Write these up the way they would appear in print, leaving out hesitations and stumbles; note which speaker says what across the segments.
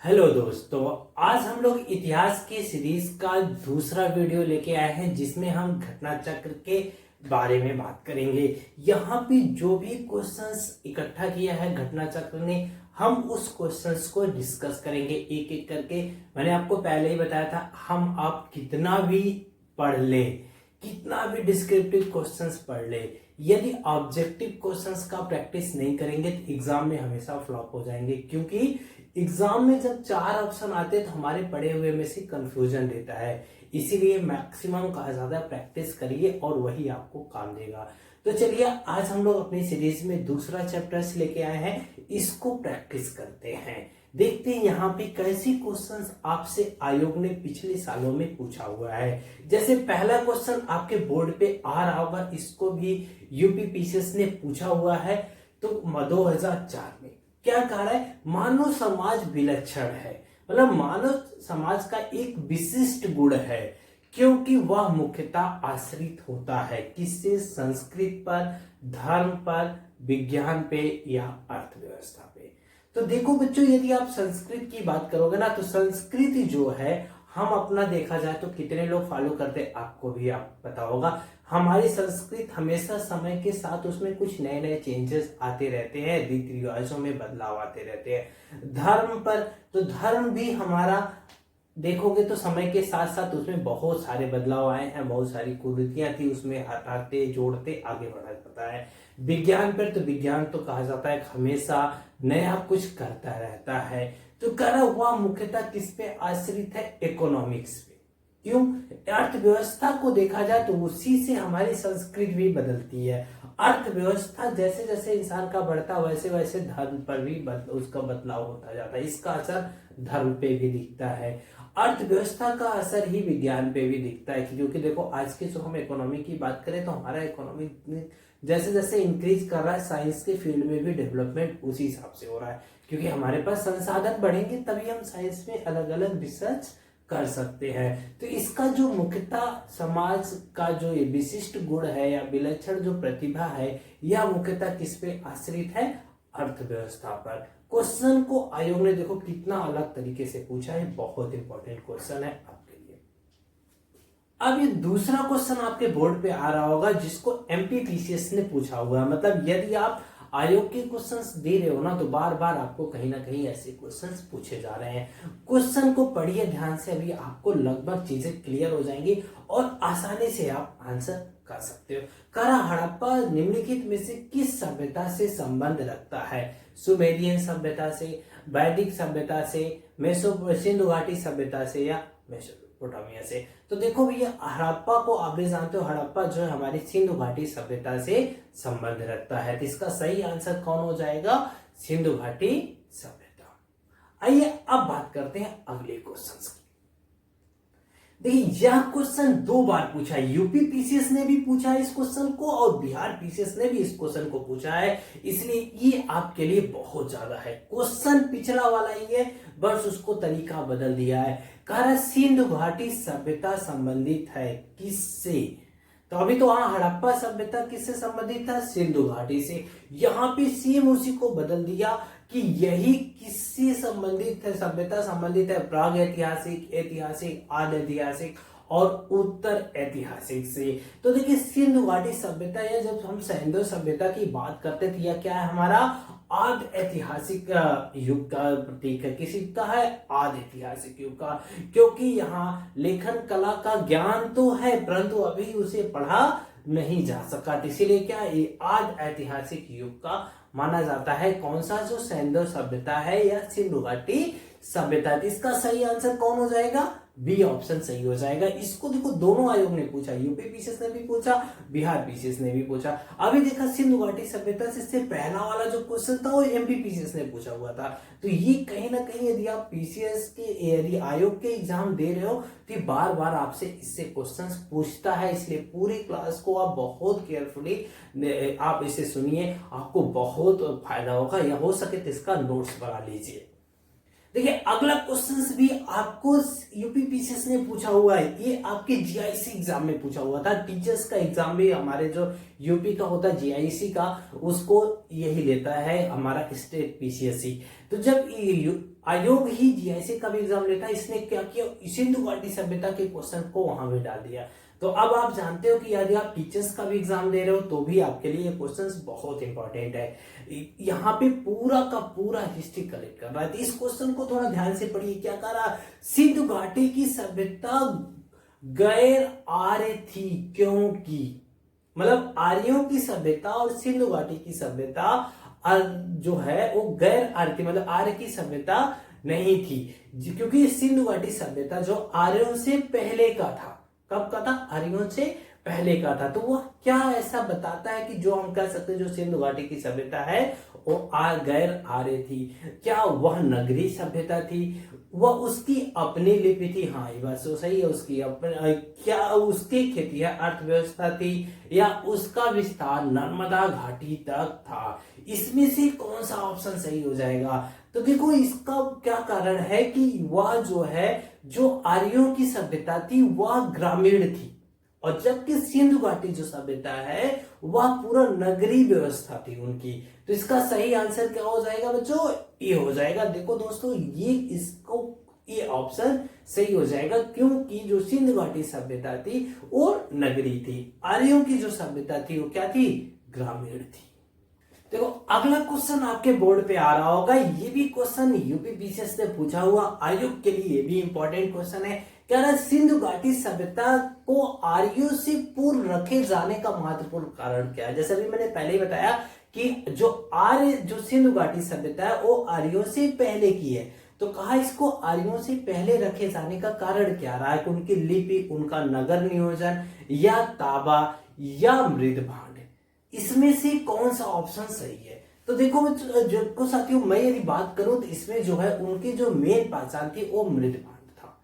Speaker 1: Hello दोस्तों, आज हम लोग इतिहास की सीरीज का दूसरा वीडियो लेके आए हैं जिसमें हम घटना चक्र के बारे में बात करेंगे। यहाँ पे जो भी क्वेश्चंस इकट्ठा किया है घटना चक्र ने, हम उस क्वेश्चंस को डिस्कस करेंगे एक एक करके। मैंने आपको पहले ही बताया था, हम आप कितना भी पढ़ ले, कितना भी डिस्क्रिप्टिव क्वेश्चंस पढ़ ले, यदि ऑब्जेक्टिव क्वेश्चंस का प्रैक्टिस नहीं करेंगे तो एग्जाम में हमेशा फ्लॉप हो जाएंगे। क्योंकि एग्जाम में जब 4 ऑप्शन आते हैं तो हमारे पढ़े हुए में से कंफ्यूजन देता है। इसीलिए मैक्सिमम का ज्यादा प्रैक्टिस करिए और वही आपको काम देगा। तो चलिए, आज हम लोग अपनी सीरीज में दूसरा चैप्टर लेके आए हैं, इसको प्रैक्टिस करते हैं। देखते हैं यहाँ पे कैसे क्वेश्चंस आपसे आयोग ने पिछले सालों में पूछा हुआ है। जैसे पहला क्वेश्चन आपके बोर्ड पे आ रहा होगा, इसको भी यूपी पीसीएस ने पूछा हुआ है। तो 2004 में क्या कह रहा है, मानव समाज विलक्षण है, मतलब मानव समाज का एक विशिष्ट गुण है क्योंकि वह मुख्यतः आश्रित होता है किससे, संस्कृत पर, धर्म पर, विज्ञान पे या अर्थव्यवस्था पे। तो देखो बच्चों, यदि आप संस्कृत की बात करोगे ना, तो संस्कृत जो है हम अपना देखा जाए तो कितने लोग फॉलो करते हैं आपको भी आप पता होगा। हमारी संस्कृत हमेशा समय के साथ उसमें कुछ नए नए चेंजेस आते रहते हैं, रीति रिवाजों में बदलाव आते रहते हैं। धर्म पर, तो धर्म भी हमारा देखोगे तो समय के साथ साथ उसमें बहुत सारे बदलाव आए हैं, बहुत सारी कुरीतियां थी, उसमें हटाते जोड़ते आगे बढ़ा जाता है। विज्ञान पर, तो विज्ञान तो कहा जाता है हमेशा नया कुछ करता रहता है। तो करा हुआ मुख्यतः किस पे आश्रित है, इकोनॉमिक्स पे। क्यों, अर्थव्यवस्था को देखा जाए तो उसी से हमारी संस्कृति भी बदलती है। अर्थव्यवस्था जैसे जैसे इंसान का बढ़ता वैसे वैसे धर्म पर भी उसका बदलाव होता जाता है, इसका असर धर्म पे भी दिखता है। अर्थव्यवस्था का असर ही विज्ञान पे भी दिखता है, क्योंकि देखो आज के जो हम इकोनॉमी की बात करें तो हमारा इकोनॉमी जैसे जैसे इंक्रीज कर रहा है, साइंस के फील्ड में भी डेवलपमेंट उसी हिसाब से हो रहा है। क्योंकि हमारे पास संसाधन बढ़ेंगे तभी हम साइंस में अलग अलग रिसर्च कर सकते हैं। तो इसका जो मुख्यतः समाज का जो ये विशिष्ट गुण है या विलक्षण जो प्रतिभा है, यह मुख्यतः किस पे आश्रित है, अर्थव्यवस्था पर। क्वेश्चन को आयोग ने देखो कितना अलग तरीके से पूछा है, बहुत इंपॉर्टेंट क्वेश्चन है आपके लिए। अब ये दूसरा क्वेश्चन आपके बोर्ड पे आ रहा होगा जिसको एमपीपीसीएस ने पूछा हुआ है। मतलब यदि आप आयोग के क्वेश्चंस दे रहे हो ना, तो बार बार आपको कहीं ना कहीं ऐसे क्वेश्चंस पूछे जा रहे हैं। क्वेश्चन को पढ़िए ध्यान से, अभी आपको लगभग चीजें क्लियर हो जाएंगी और आसानी से आप आंसर कर सकते हो। करा हड़प्पा निम्नलिखित में से किस सभ्यता से संबंध रखता है, सुमेरियन सभ्यता से, वैदिक सभ्यता से, सिंधु घाटी सभ्यता से या मेसोपोटामिया से। तो देखो भैया, हड़प्पा को आप भी जानते हो, हड़प्पा जो है हमारी सिंधु घाटी सभ्यता से संबंध रखता है। तो इसका सही आंसर कौन हो जाएगा, सिंधु घाटी सभ्यता। आइए अब बात करते हैं अगले क्वेश्चन की। देखिए, यह क्वेश्चन 2 बार पूछा है, यूपी पीसीएस ने भी पूछा है इस क्वेश्चन को और बिहार पीसीएस ने भी इस क्वेश्चन को पूछा है, इसलिए ये आपके लिए बहुत ज्यादा है। क्वेश्चन पिछला वाला ही है, बस उसको तरीका बदल दिया है। कह रहा सिंधु घाटी सभ्यता संबंधित है किससे, तो अभी तो वहां हड़प्पा सभ्यता किससे संबंधित था, सिंधु घाटी से। यहाँ पे सेम उसी को बदल दिया कि यही किससे संबंधित है, सभ्यता संबंधित है प्राग ऐतिहासिक, ऐतिहासिक, आद ऐतिहासिक और उत्तर ऐतिहासिक से। तो देखिए, सिंधु घाटी सभ्यता या जब हम सिंधु सभ्यता की बात करते थे, यह क्या है, हमारा आद ऐतिहासिक युग का प्रतीक है। किस युग का है, आद ऐतिहासिक युग का। क्योंकि यहाँ लेखन कला का ज्ञान तो है परंतु अभी उसे पढ़ा नहीं जा सका, इसीलिए क्या ये आद ऐतिहासिक युग का माना जाता है। कौन सा, जो सिंधु सभ्यता है या सिंधु घाटी सभ्यता। इसका सही आंसर कौन हो जाएगा, बी ऑप्शन सही हो जाएगा। इसको देखो दोनों आयोग ने पूछा, यूपी पीसीएस ने भी पूछा, बिहार पीसीएस ने भी पूछा। अभी देखा सिंधु घाटी सभ्यता से पहला वाला जो क्वेश्चन था वो एमपी पीसीएस ने पूछा हुआ था। तो ये कहीं ना कहीं यदि आप पीसीएस के, यदि आयोग के एग्जाम दे रहे हो तो बार बार आपसे इससे क्वेश्चंस पूछता है, इसलिए पूरी क्लास को आप बहुत केयरफुली आप इसे सुनिए, आपको बहुत फायदा होगा। या हो सके तो इसका नोट्स बना लीजिए। देखिए अगला क्वेश्चन भी आपको यूपीपीसीएस ने पूछा हुआ है, ये आपके जीआईसी एग्जाम में पूछा हुआ था। टीचर्स का एग्जाम भी हमारे जो यूपी का होता है जीआईसी का, उसको यही लेता है हमारा स्टेट पीसीएससी। तो जब आयोग ही जीआईसी का भी एग्जाम लेता है, इसने क्या किया, सिंधु घाटी सभ्यता के क्वेश्चन को वहां पे डाल दिया। तो अब आप जानते हो कि यदि आप टीचर्स का भी एग्जाम दे रहे हो तो भी आपके लिए ये क्वेश्चंस बहुत इंपॉर्टेंट है। यहाँ पे पूरा का पूरा हिस्ट्री कलेक्ट कर रहा है। तो इस क्वेश्चन को थोड़ा ध्यान से पढ़िए, क्या कर रहा, सिंधु घाटी की सभ्यता गैर आर्य थी क्योंकि, मतलब आर्यों की सभ्यता और सिंधु घाटी की सभ्यता जो है वो गैर आर्य थी, मतलब आर्य की सभ्यता नहीं थी, क्योंकि सिंधु घाटी सभ्यता जो आर्यों से पहले का था। कब का था, आर्यों से पहले का था। तो वह क्या ऐसा बताता है कि जो हम कह सकते हैं जो सिंधु घाटी की सभ्यता है वो गैर आर्य थी। क्या वह नगरीय सभ्यता थी, वह उसकी अपनी लिपि थी, हाँ ये बात तो सही है, उसकी अपनी, क्या उसकी खेती अर्थव्यवस्था थी, या उसका विस्तार नर्मदा घाटी तक था। इसमें से कौन सा ऑप्शन सही हो जाएगा। तो देखो इसका क्या कारण है कि वह जो है जो आर्यों की सभ्यता थी वह ग्रामीण थी, और जबकि सिंधु घाटी जो सभ्यता है वह पूरा नगरीय व्यवस्था थी उनकी। तो इसका सही आंसर क्या हो जाएगा बच्चों, ये हो जाएगा। देखो दोस्तों ये इसको ये ऑप्शन सही हो जाएगा, क्योंकि जो सिंधु घाटी सभ्यता थी वो नगरीय थी, आर्यों की जो सभ्यता थी वो क्या थी, ग्रामीण थी। देखो अगला क्वेश्चन आपके बोर्ड पे आ रहा होगा, ये भी क्वेश्चन यूपीपीसीएस ने पूछा हुआ, आयोग के लिए ये भी इंपॉर्टेंट क्वेश्चन है। कह रहा सिंधु घाटी सभ्यता को आर्यों से पूर्व रखे जाने का महत्वपूर्ण कारण क्या है। जैसे अभी मैंने पहले ही बताया कि जो सिंधु घाटी सभ्यता है वो आर्यों से पहले की है। तो कहा इसको आर्यों से पहले रखे जाने का कारण क्या रहा है, कि उनकी लिपि, उनका नगर नियोजन, या ताबा, या मृद भांड, इसमें से कौन सा ऑप्शन सही है। तो देखो जो साथियों मैं यदि बात करूं तो इसमें जो है उनकी जो मेन पहचान थी वो मृद भांड था।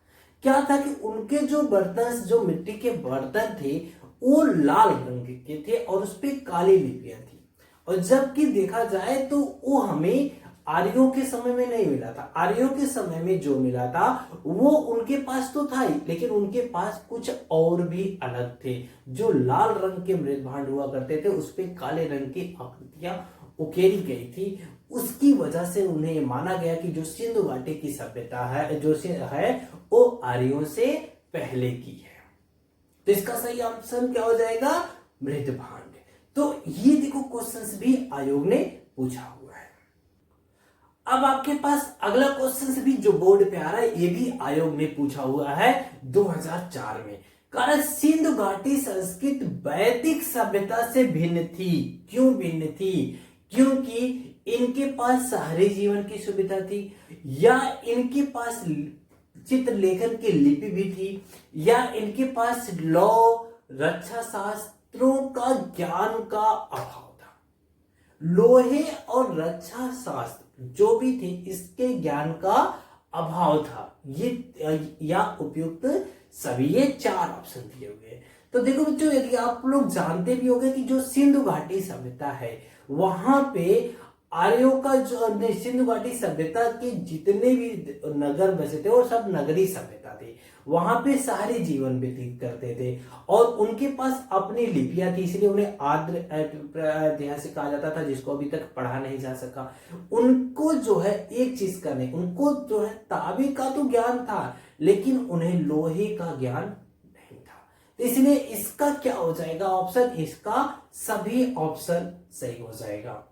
Speaker 1: क्या था कि उनके जो बर्तन, जो मिट्टी के बर्तन थे वो लाल रंग के थे और उस पर काली लिपियां थी। और जबकि देखा जाए तो वो हमें आर्यों के समय में नहीं मिला था। आर्यों के समय में जो मिला था वो उनके पास तो था ही, लेकिन उनके पास कुछ और भी अलग थे। जो लाल रंग के मृद भांड हुआ करते थे उस पे काले रंग की आकृतियां उकेरी गई थी। उसकी वजह से उन्हें माना गया कि जो सिंधु घाटी की सभ्यता है जो है वो आर्यों से पहले की है। तो इसका सही ऑप्शन क्या हो जाएगा, मृद भांड। तो ये देखो क्वेश्चंस भी आयोग ने पूछा हुआ है। अब आपके पास अगला क्वेश्चन भी जो बोर्ड पे आ रहा है ये भी आयोग ने पूछा हुआ है 2004 में। कारण सिंधु घाटी संस्कृत वैदिक सभ्यता से भिन्न थी। क्यों भिन्न थी, क्योंकि इनके पास शहरी जीवन की सुविधा थी, या इनके पास चित्र लेखन की लिपि भी थी, या इनके पास लौ रक्षा शास्त्रों का ज्ञान का अभाव था। लोहे और रक्षा शास्त्र जो भी थे इसके ज्ञान का अभाव था, ये या उपयुक्त सभी, ये चार ऑप्शन दिए हुए। तो देखो बच्चों यदि आप लोग जानते भी होंगे कि जो सिंधु घाटी सभ्यता है वहां पे आर्यों का जो सिंधु घाटी सभ्यता के जितने भी नगर बसे थे वो सब नगरीय सभ्यता थी। वहां पे शहरी जीवन व्यतीत करते थे और उनके पास अपनी लिपियां थी, इसलिए उन्हें आर्द्र ऐतिहासिक कहा जाता था, जिसको अभी तक पढ़ा नहीं जा सका। उनको जो है एक चीज का नहीं, उनको जो है ताबे का तो ज्ञान था लेकिन उन्हें लोहे का ज्ञान नहीं था। तो इसलिए इसका क्या हो जाएगा ऑप्शन, इसका सभी ऑप्शन सही हो जाएगा।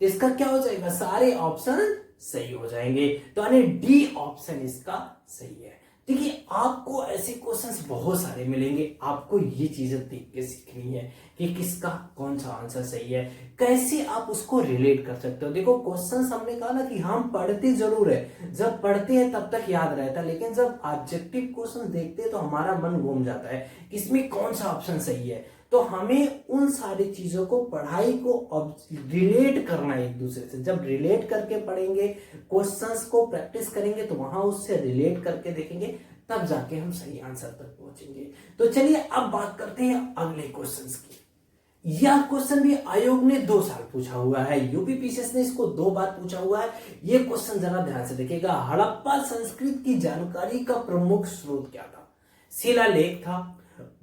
Speaker 1: इसका क्या हो जाएगा, सारे ऑप्शन सही हो जाएंगे। तो यानी डी ऑप्शन इसका सही है। देखिए आपको ऐसे क्वेश्चंस बहुत सारे मिलेंगे, आपको ये चीजें देख के सीखनी है कि किसका कौन सा आंसर सही है, कैसे आप उसको रिलेट कर सकते हो। देखो क्वेश्चंस हमने कहा ना कि हम पढ़ते जरूर है, जब पढ़ते हैं तब तक याद रहता है, लेकिन जब ऑब्जेक्टिव क्वेश्चन देखते हैं तो हमारा मन घूम जाता है कि इसमें कौन सा ऑप्शन सही है। तो हमें उन सारी चीजों को, पढ़ाई को रिलेट करना है एक दूसरे से। जब रिलेट करके पढ़ेंगे, क्वेश्चंस को प्रैक्टिस करेंगे तो वहां उससे रिलेट करके देखेंगे, तब जाके हम सही आंसर तक पहुंचेंगे। तो चलिए अब बात करते हैं अगले क्वेश्चंस की। यह क्वेश्चन भी आयोग ने 2 साल पूछा हुआ है। यूपी पीसीएस ने इसको 2 बार पूछा हुआ है। यह क्वेश्चन जरा ध्यान से देखिएगा। हड़प्पा संस्कृति की जानकारी का प्रमुख स्रोत क्या था? शिलालेख था,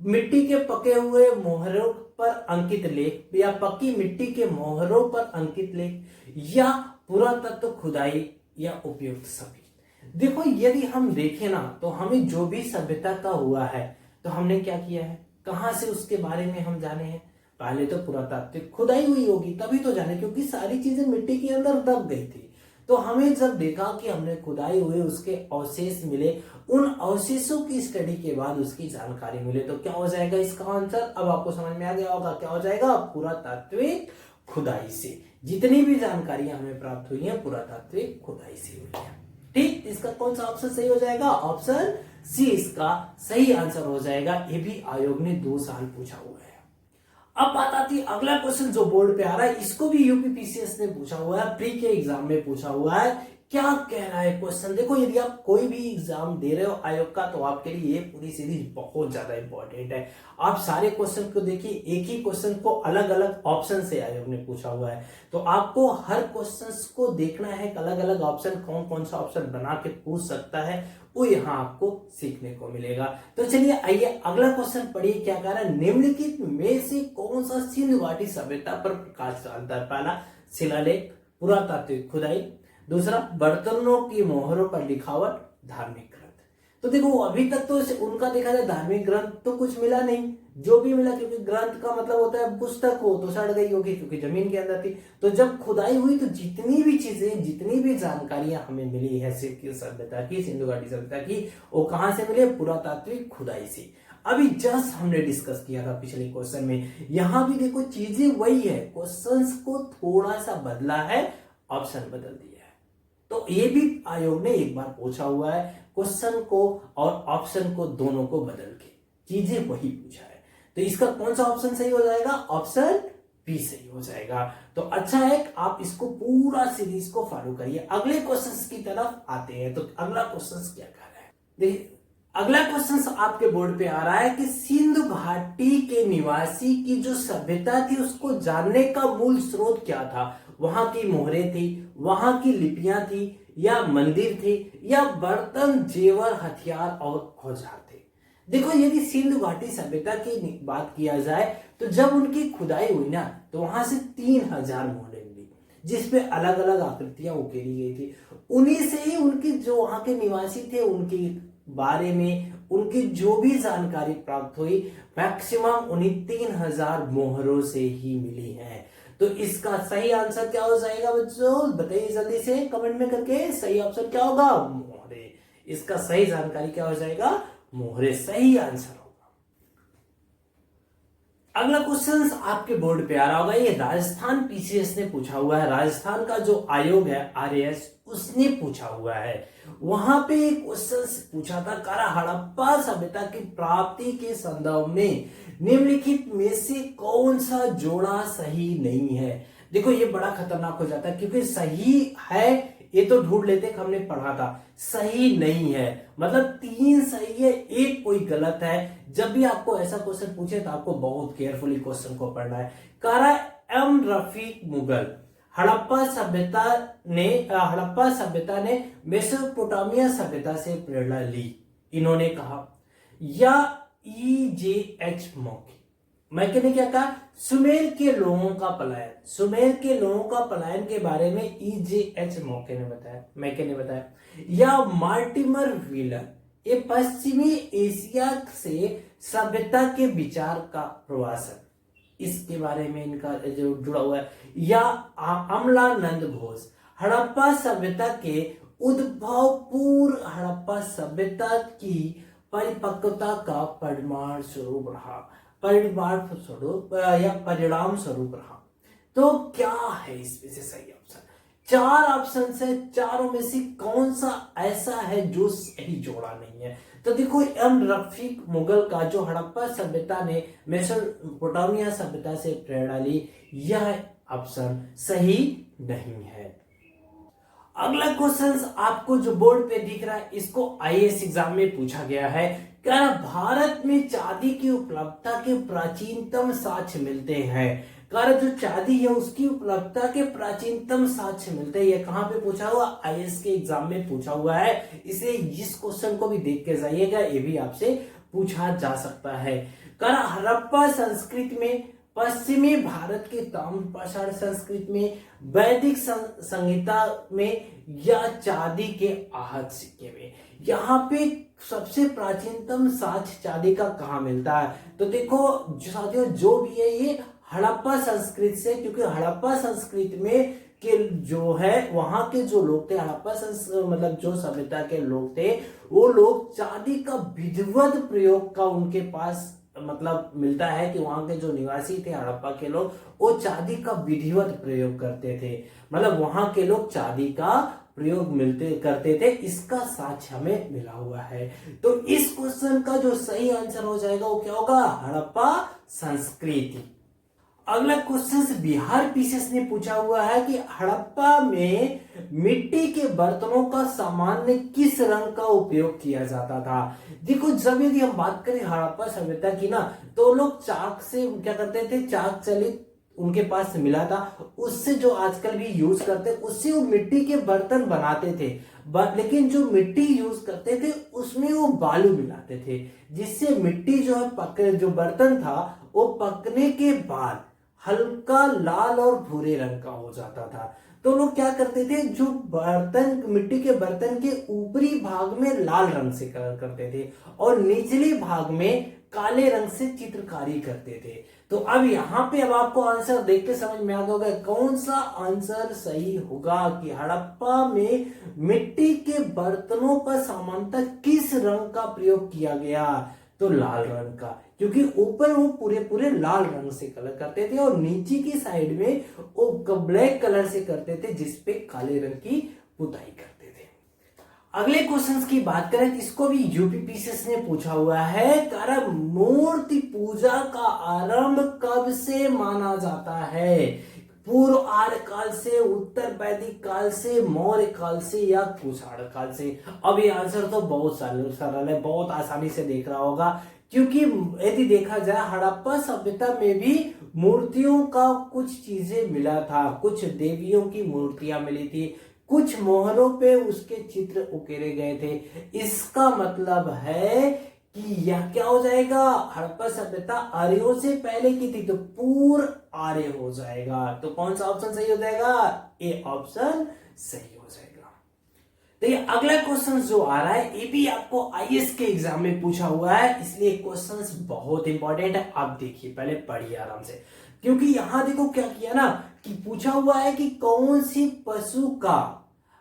Speaker 1: मिट्टी के पके हुए मोहरों पर अंकित लेख, या पक्की मिट्टी के मोहरों पर अंकित लेख, या पुरातत्व खुदाई, या उपयुक्त सभी। देखो यदि हम देखें ना तो हमें जो भी सभ्यता का हुआ है तो हमने क्या किया है, कहां से उसके बारे में हम जाने हैं? पहले तो पुरातात्विक खुदाई हुई होगी तभी तो जाने, क्योंकि सारी चीजें मिट्टी के अंदर दब गई थी। तो हमें जब देखा कि हमने खुदाई हुई, उसके अवशेष मिले, उन अवशेषों की स्टडी के बाद उसकी जानकारी मिले, तो क्या हो जाएगा इसका आंसर? अब आपको समझ में आ गया होगा क्या हो जाएगा? पुरातात्विक खुदाई से। जितनी भी जानकारियां हमें प्राप्त हुई है पुरातात्विक खुदाई से हुई है। ठीक, इसका कौन सा ऑप्शन सही हो जाएगा? ऑप्शन सी इसका सही आंसर हो जाएगा। ये भी आयोग ने 2 साल पूछा हुआ है। अब बात आती है अगला क्वेश्चन जो बोर्ड पे आ रहा है, इसको भी यूपी पीसीएस ने पूछा हुआ है, प्री के एग्जाम में पूछा हुआ है। क्या कह रहा है क्वेश्चन? देखो यदि आप कोई भी एग्जाम दे रहे हो आयोग का तो आपके लिए ये पूरी सीरीज बहुत ज्यादा इंपॉर्टेंट है। आप सारे क्वेश्चन को देखिए, एक ही क्वेश्चन को अलग अलग ऑप्शन से आयोग ने पूछा हुआ है, तो आपको हर क्वेश्चन को देखना है, अलग अलग ऑप्शन कौन कौन सा ऑप्शन बना के पूछ सकता है वो यहाँ आपको सीखने को मिलेगा। तो चलिए आइए अगला क्वेश्चन पढ़िए क्या कह रहा है। निम्नलिखित में से कौन सा सिंधु घाटी सभ्यता पर प्रकाश डालता है? पहला शिलालेख, पुरातात्विक खुदाई, दूसरा बर्तनों की मोहरों पर लिखावट, धार्मिक ग्रंथ। तो देखो अभी तक तो उनका देखा जाए धार्मिक ग्रंथ तो कुछ मिला नहीं, जो भी मिला, क्योंकि ग्रंथ का मतलब होता है पुस्तक हो तो सड़ गई होगी क्योंकि जमीन के अंदर थी। तो जब खुदाई हुई तो जितनी भी चीजें, जितनी भी जानकारियां हमें मिली है सभ्यता की, सिंधु घाटी सभ्यता की, वो कहां से मिले? पुरातात्विक खुदाई से। अभी जस्ट हमने डिस्कस किया था पिछले क्वेश्चन में। यहां भी देखो चीजें वही है, क्वेश्चंस को थोड़ा सा बदला है, ऑप्शन बदल दिया है। तो ये भी आयोग ने एक बार पूछा हुआ है, क्वेश्चन को और ऑप्शन को दोनों को बदल के, चीजें वही पूछा है। तो इसका कौन सा ऑप्शन सही हो जाएगा? ऑप्शन बी सही हो जाएगा। तो अच्छा है आप इसको पूरा सीरीज को फॉलो करिए। अगले क्वेश्चंस की तरफ आते हैं। तो अगला क्वेश्चन क्या कर रहा है देखिए, अगला क्वेश्चन आपके बोर्ड पे आ रहा है कि सिंधु घाटी के निवासी की जो सभ्यता थी उसको जानने का मूल स्रोत क्या था? वहां की मोहरें थी, वहां की लिपियां थी, या मंदिर थे, या बर्तन, जेवर, हथियार और औजार थे? देखो यदि सिंधु घाटी सभ्यता की बात किया जाए तो जब उनकी खुदाई हुई ना तो वहां से 3000 मोहरें मिली, जिसपे अलग अलग आकृतियां उकेरी गई थी। उन्हीं से ही उनकी जो वहां के निवासी थे उनके बारे में उनकी जो भी जानकारी प्राप्त हुई मैक्सिमम उन्हीं 3000 मोहरों से ही मिली है। तो इसका सही आंसर क्या हो जाएगा बच्चों? बताइए जल्दी से कमेंट में करके, सही ऑप्शन क्या होगा? मोहरे। इसका सही जानकारी क्या हो जाएगा? मोहरे सही आंसर होगा। अगला क्वेश्चन आपके बोर्ड पे आ रहा होगा, ये राजस्थान पीसीएस ने पूछा हुआ है। राजस्थान का जो आयोग है आरएएस, उसने पूछा हुआ है। वहां पे एक क्वेश्चन पूछा था, कारा हड़प्पा सभ्यता की प्राप्ति के संदर्भ में निम्नलिखित में से कौन सा जोड़ा सही नहीं है? देखो ये बड़ा खतरनाक हो जाता है, क्योंकि सही है ये तो ढूंढ लेते, हमने पढ़ा था। सही नहीं है मतलब 3 सही है, 1 कोई गलत है। जब भी आपको ऐसा क्वेश्चन पूछे तो आपको बहुत केयरफुली क्वेश्चन को पढ़ना है। कारा एम रफीक मुगल, हड़प्पा सभ्यता ने मेसोपोटामिया सभ्यता से प्रेरणा ली, इन्होंने कहा। या EJH मैके ने क्या कहा? सुमेर के लोगों का पलायन। सुमेर के लोगों का पलायन के बारे में EJH मैके ने बताया। या मार्टिमर व्हीलर, ये पश्चिमी एशिया से सभ्यता के विचार का प्रवासन, इसके बारे में इनका जो जुड़ा हुआ है। या अमलानंद घोष, हड़प्पा सभ्यता के उद्भव पूर्व हड़प्पा सभ्यता की परिपक्वता का परिणाम स्वरूप रहा। तो क्या है इसमें से सही ऑप्शन? 4 ऑप्शन है, चारों में से कौन सा ऐसा है जो सही जोड़ा नहीं है? तो देखो एम रफीक मुगल का जो हड़प्पा सभ्यता ने मेसोपोटामिया सभ्यता से प्रेरणा ली, यह ऑप्शन सही नहीं है। अगला क्वेश्चन आपको जो बोर्ड पे दिख रहा है, इसको आईएएस एग्जाम में पूछा गया है। क्या भारत में चांदी की उपलब्धता के प्राचीनतम साक्ष्य मिलते हैं। कारण जो चांदी है उसकी उपलब्धता के प्राचीनतम साक्ष्य मिलते हैं। ये कहां पे पूछा हुआ, आईएएस के एग्जाम में पूछा हुआ है। इसे इस क्वेश्चन को भी देख के जाइएगा, ये भी आपसे पूछा जा सकता है। कारण हड़प्पा संस्कृति में, पश्चिमी भारत के ताम्रपाषाण संस्कृति में, वैदिक संहिता में या चांदी के आहत सिक्के में, यहाँ पे सबसे प्राचीनतम साक्ष्य चांदी का कहाँ मिलता है। तो देखो साथियों, जो भी है ये हड़प्पा संस्कृति से, क्योंकि हड़प्पा संस्कृति में के जो है वहां के जो लोग थे, हड़प्पा मतलब जो सभ्यता के लोग थे, वो लोग चांदी का विधिवत प्रयोग का उनके पास मतलब मिलता है कि वहां के जो निवासी थे हड़प्पा के लोग, वो चांदी का विधिवत प्रयोग करते थे। मतलब वहां के लोग चांदी का प्रयोग करते थे, इसका साक्ष्य हमें मिला हुआ है। तो इस क्वेश्चन का जो सही आंसर हो जाएगा वो क्या होगा, हड़प्पा संस्कृति। अगला क्वेश्चन बिहार पीसीएस ने पूछा हुआ है कि हड़प्पा में मिट्टी के बर्तनों का सामान्य किस रंग का उपयोग किया जाता था। देखो जब यदि हम बात करें हड़प्पा सभ्यता की ना, तो लोग चाक से क्या करते थे, चाक चलित उनके पास मिला था, उससे जो आजकल भी यूज करते उससे वो मिट्टी के बर्तन बनाते थे। लेकिन जो मिट्टी यूज करते थे उसमें वो बालू मिलाते थे, जिससे मिट्टी जो है जो बर्तन था वो पकने के बाद हल्का लाल और भूरे रंग का हो जाता था। तो लोग क्या करते थे, जो बर्तन मिट्टी के बर्तन के ऊपरी भाग में लाल रंग से कलर करते थे और निचले भाग में काले रंग से चित्रकारी करते थे। तो अब यहाँ पे अब आपको आंसर देख के समझ में आ गया होगा कौन सा आंसर सही होगा कि हड़प्पा में मिट्टी के बर्तनों पर सामान्यतः किस रंग का प्रयोग किया गया, तो लाल रंग का, क्योंकि ऊपर वो पूरे पूरे लाल रंग से कलर करते थे और नीचे की साइड में वो ब्लैक कलर से करते थे, जिसपे काले रंग की पुताई करते थे। अगले क्वेश्चंस की बात करें तो इसको भी यूपीपीसीएस ने पूछा हुआ है। कारण मूर्ति पूजा का आरंभ कब से माना जाता है, पूर्व आर्य काल से, उत्तर वैदिक काल से, मौर्य काल से या कुषाण काल से। अब ये आंसर तो बहुत सरल है, बहुत आसानी से देख रहा होगा, क्योंकि यदि देखा जाए हड़प्पा सभ्यता में भी मूर्तियों का कुछ चीजें मिला था, कुछ देवियों की मूर्तियां मिली थी, कुछ मोहरों पे उसके चित्र उकेरे गए थे। इसका मतलब है कि यह क्या हो जाएगा, हड़प्पा सभ्यता आर्यों से पहले की थी, तो पूर्व आर्य हो जाएगा। तो कौन सा ऑप्शन सही हो जाएगा, ए ऑप्शन सही हो जाएगा। तो ये अगला क्वेश्चन जो आ रहा है ये भी आपको आईएएस के एग्जाम में पूछा हुआ है, इसलिए क्वेश्चंस बहुत इंपॉर्टेंट है। आप देखिए, पहले पढ़िए आराम से, क्योंकि यहां देखो क्या किया ना कि पूछा हुआ है कि कौन सी पशु का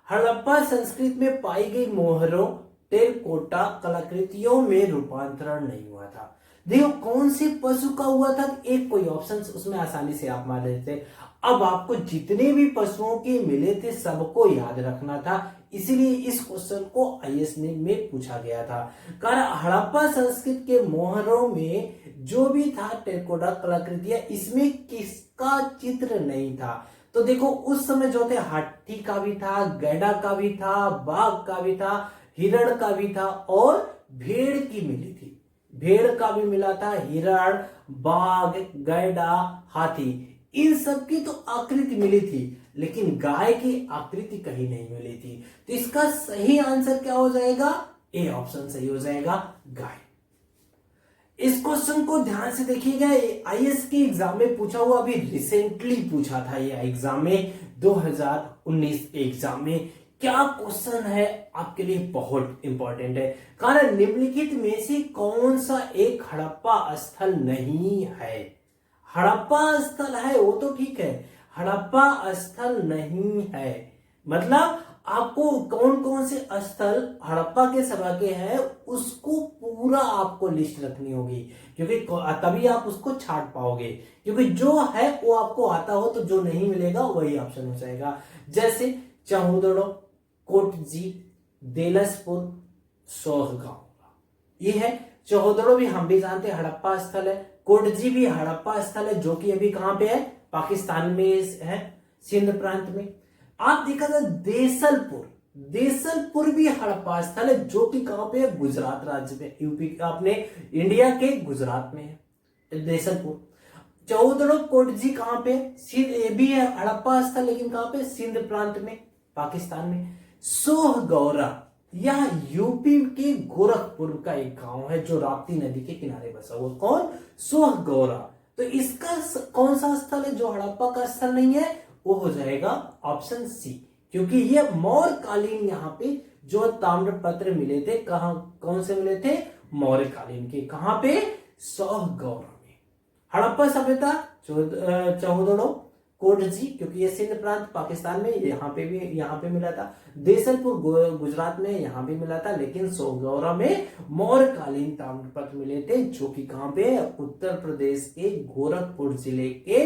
Speaker 1: हड़प्पा संस्कृति में पाई गई मोहरों, टेराकोटा कलाकृतियों में रूपांतरण नहीं हुआ था। देखो कौन से पशु का हुआ था, एक कोई ऑप्शन उसमें आसानी से आप मान लेते। अब आपको जितने भी पशुओं के मिले थे सबको याद रखना था, इसीलिए इस क्वेश्चन को आईएएस में पूछा गया था। कारण हड़प्पा संस्कृति के मोहरों में जो भी था टेराकोटा कलाकृतियां, इसमें किसका चित्र नहीं था। तो देखो उस समय जो थे हाथी का भी था, गैंडा का भी था, बाघ का भी था, हिरण का भी था और भेड़ की मिली थी। भेड़ का भी मिला था, हिरण, बाघ, गैंडा, हाथी, इन सब की तो आकृति मिली थी, लेकिन गाय की आकृति कहीं नहीं मिली थी। तो इसका सही आंसर क्या हो जाएगा, ए ऑप्शन सही हो जाएगा, गाय। इस क्वेश्चन को ध्यान से देखिएगा, आईएएस के एग्जाम में पूछा हुआ, अभी रिसेंटली पूछा था ये एग्जाम में, 2019 के एग्जाम में। क्या क्वेश्चन है आपके लिए बहुत इंपॉर्टेंट है। कारण निम्नलिखित में से कौन सा एक हड़प्पा स्थल नहीं है। हड़प्पा स्थल है वो तो ठीक है, हड़प्पा स्थल नहीं है, मतलब आपको कौन कौन से स्थल हड़प्पा के समय के हैं उसको पूरा आपको लिस्ट रखनी होगी, क्योंकि तभी आप उसको छाट पाओगे। क्योंकि जो है वो आपको आता हो, तो जो नहीं मिलेगा वही ऑप्शन हो जाएगा। जैसे चहुदड़ो, कोटजी, देलसपुर, सोहगांव, ये है। चौहदड़ो भी हम भी जानते हैं हड़प्पा स्थल है, कोटजी भी हड़प्पा स्थल है, जो कि अभी कहां पे है, पाकिस्तान में है, सिंध प्रांत में। आप देखा था देसलपुर, देसलपुर भी हड़प्पा स्थल है जो कि कहां पे है, गुजरात राज्य में, यूपी अपने इंडिया के गुजरात में है देसलपुर। चौदड़ो कोटजी कहां पे, सिंध, ये भी है हड़प्पा स्थल, लेकिन कहां पे, सिंध प्रांत में, पाकिस्तान में। सोहगौरा, यह यूपी के गोरखपुर का एक गांव है जो राप्ती नदी के किनारे बसा हुआ। कौन, सोहगौरा। तो इसका कौन सा स्थल है जो हड़प्पा का स्थल नहीं है, वो हो जाएगा ऑप्शन सी, क्योंकि ये मौर्य कालीन यहाँ पे जो ताम्र पत्र मिले थे, कहां, कौन से मिले थे, मौर्य कालीन के, कहां पे, सोहगौरा में। हड़प्पा सभ्यता चौदड़ो कोटजी, क्योंकि ये सिंध प्रांत पाकिस्तान में, यहाँ पे मिला था। देसलपुर गुजरात में, यहाँ भी मिला था, लेकिन सोहगौरा में मौर्य कालीन ताम्रपत्र मिले थे, जो कि कहां पे, उत्तर प्रदेश के गोरखपुर जिले के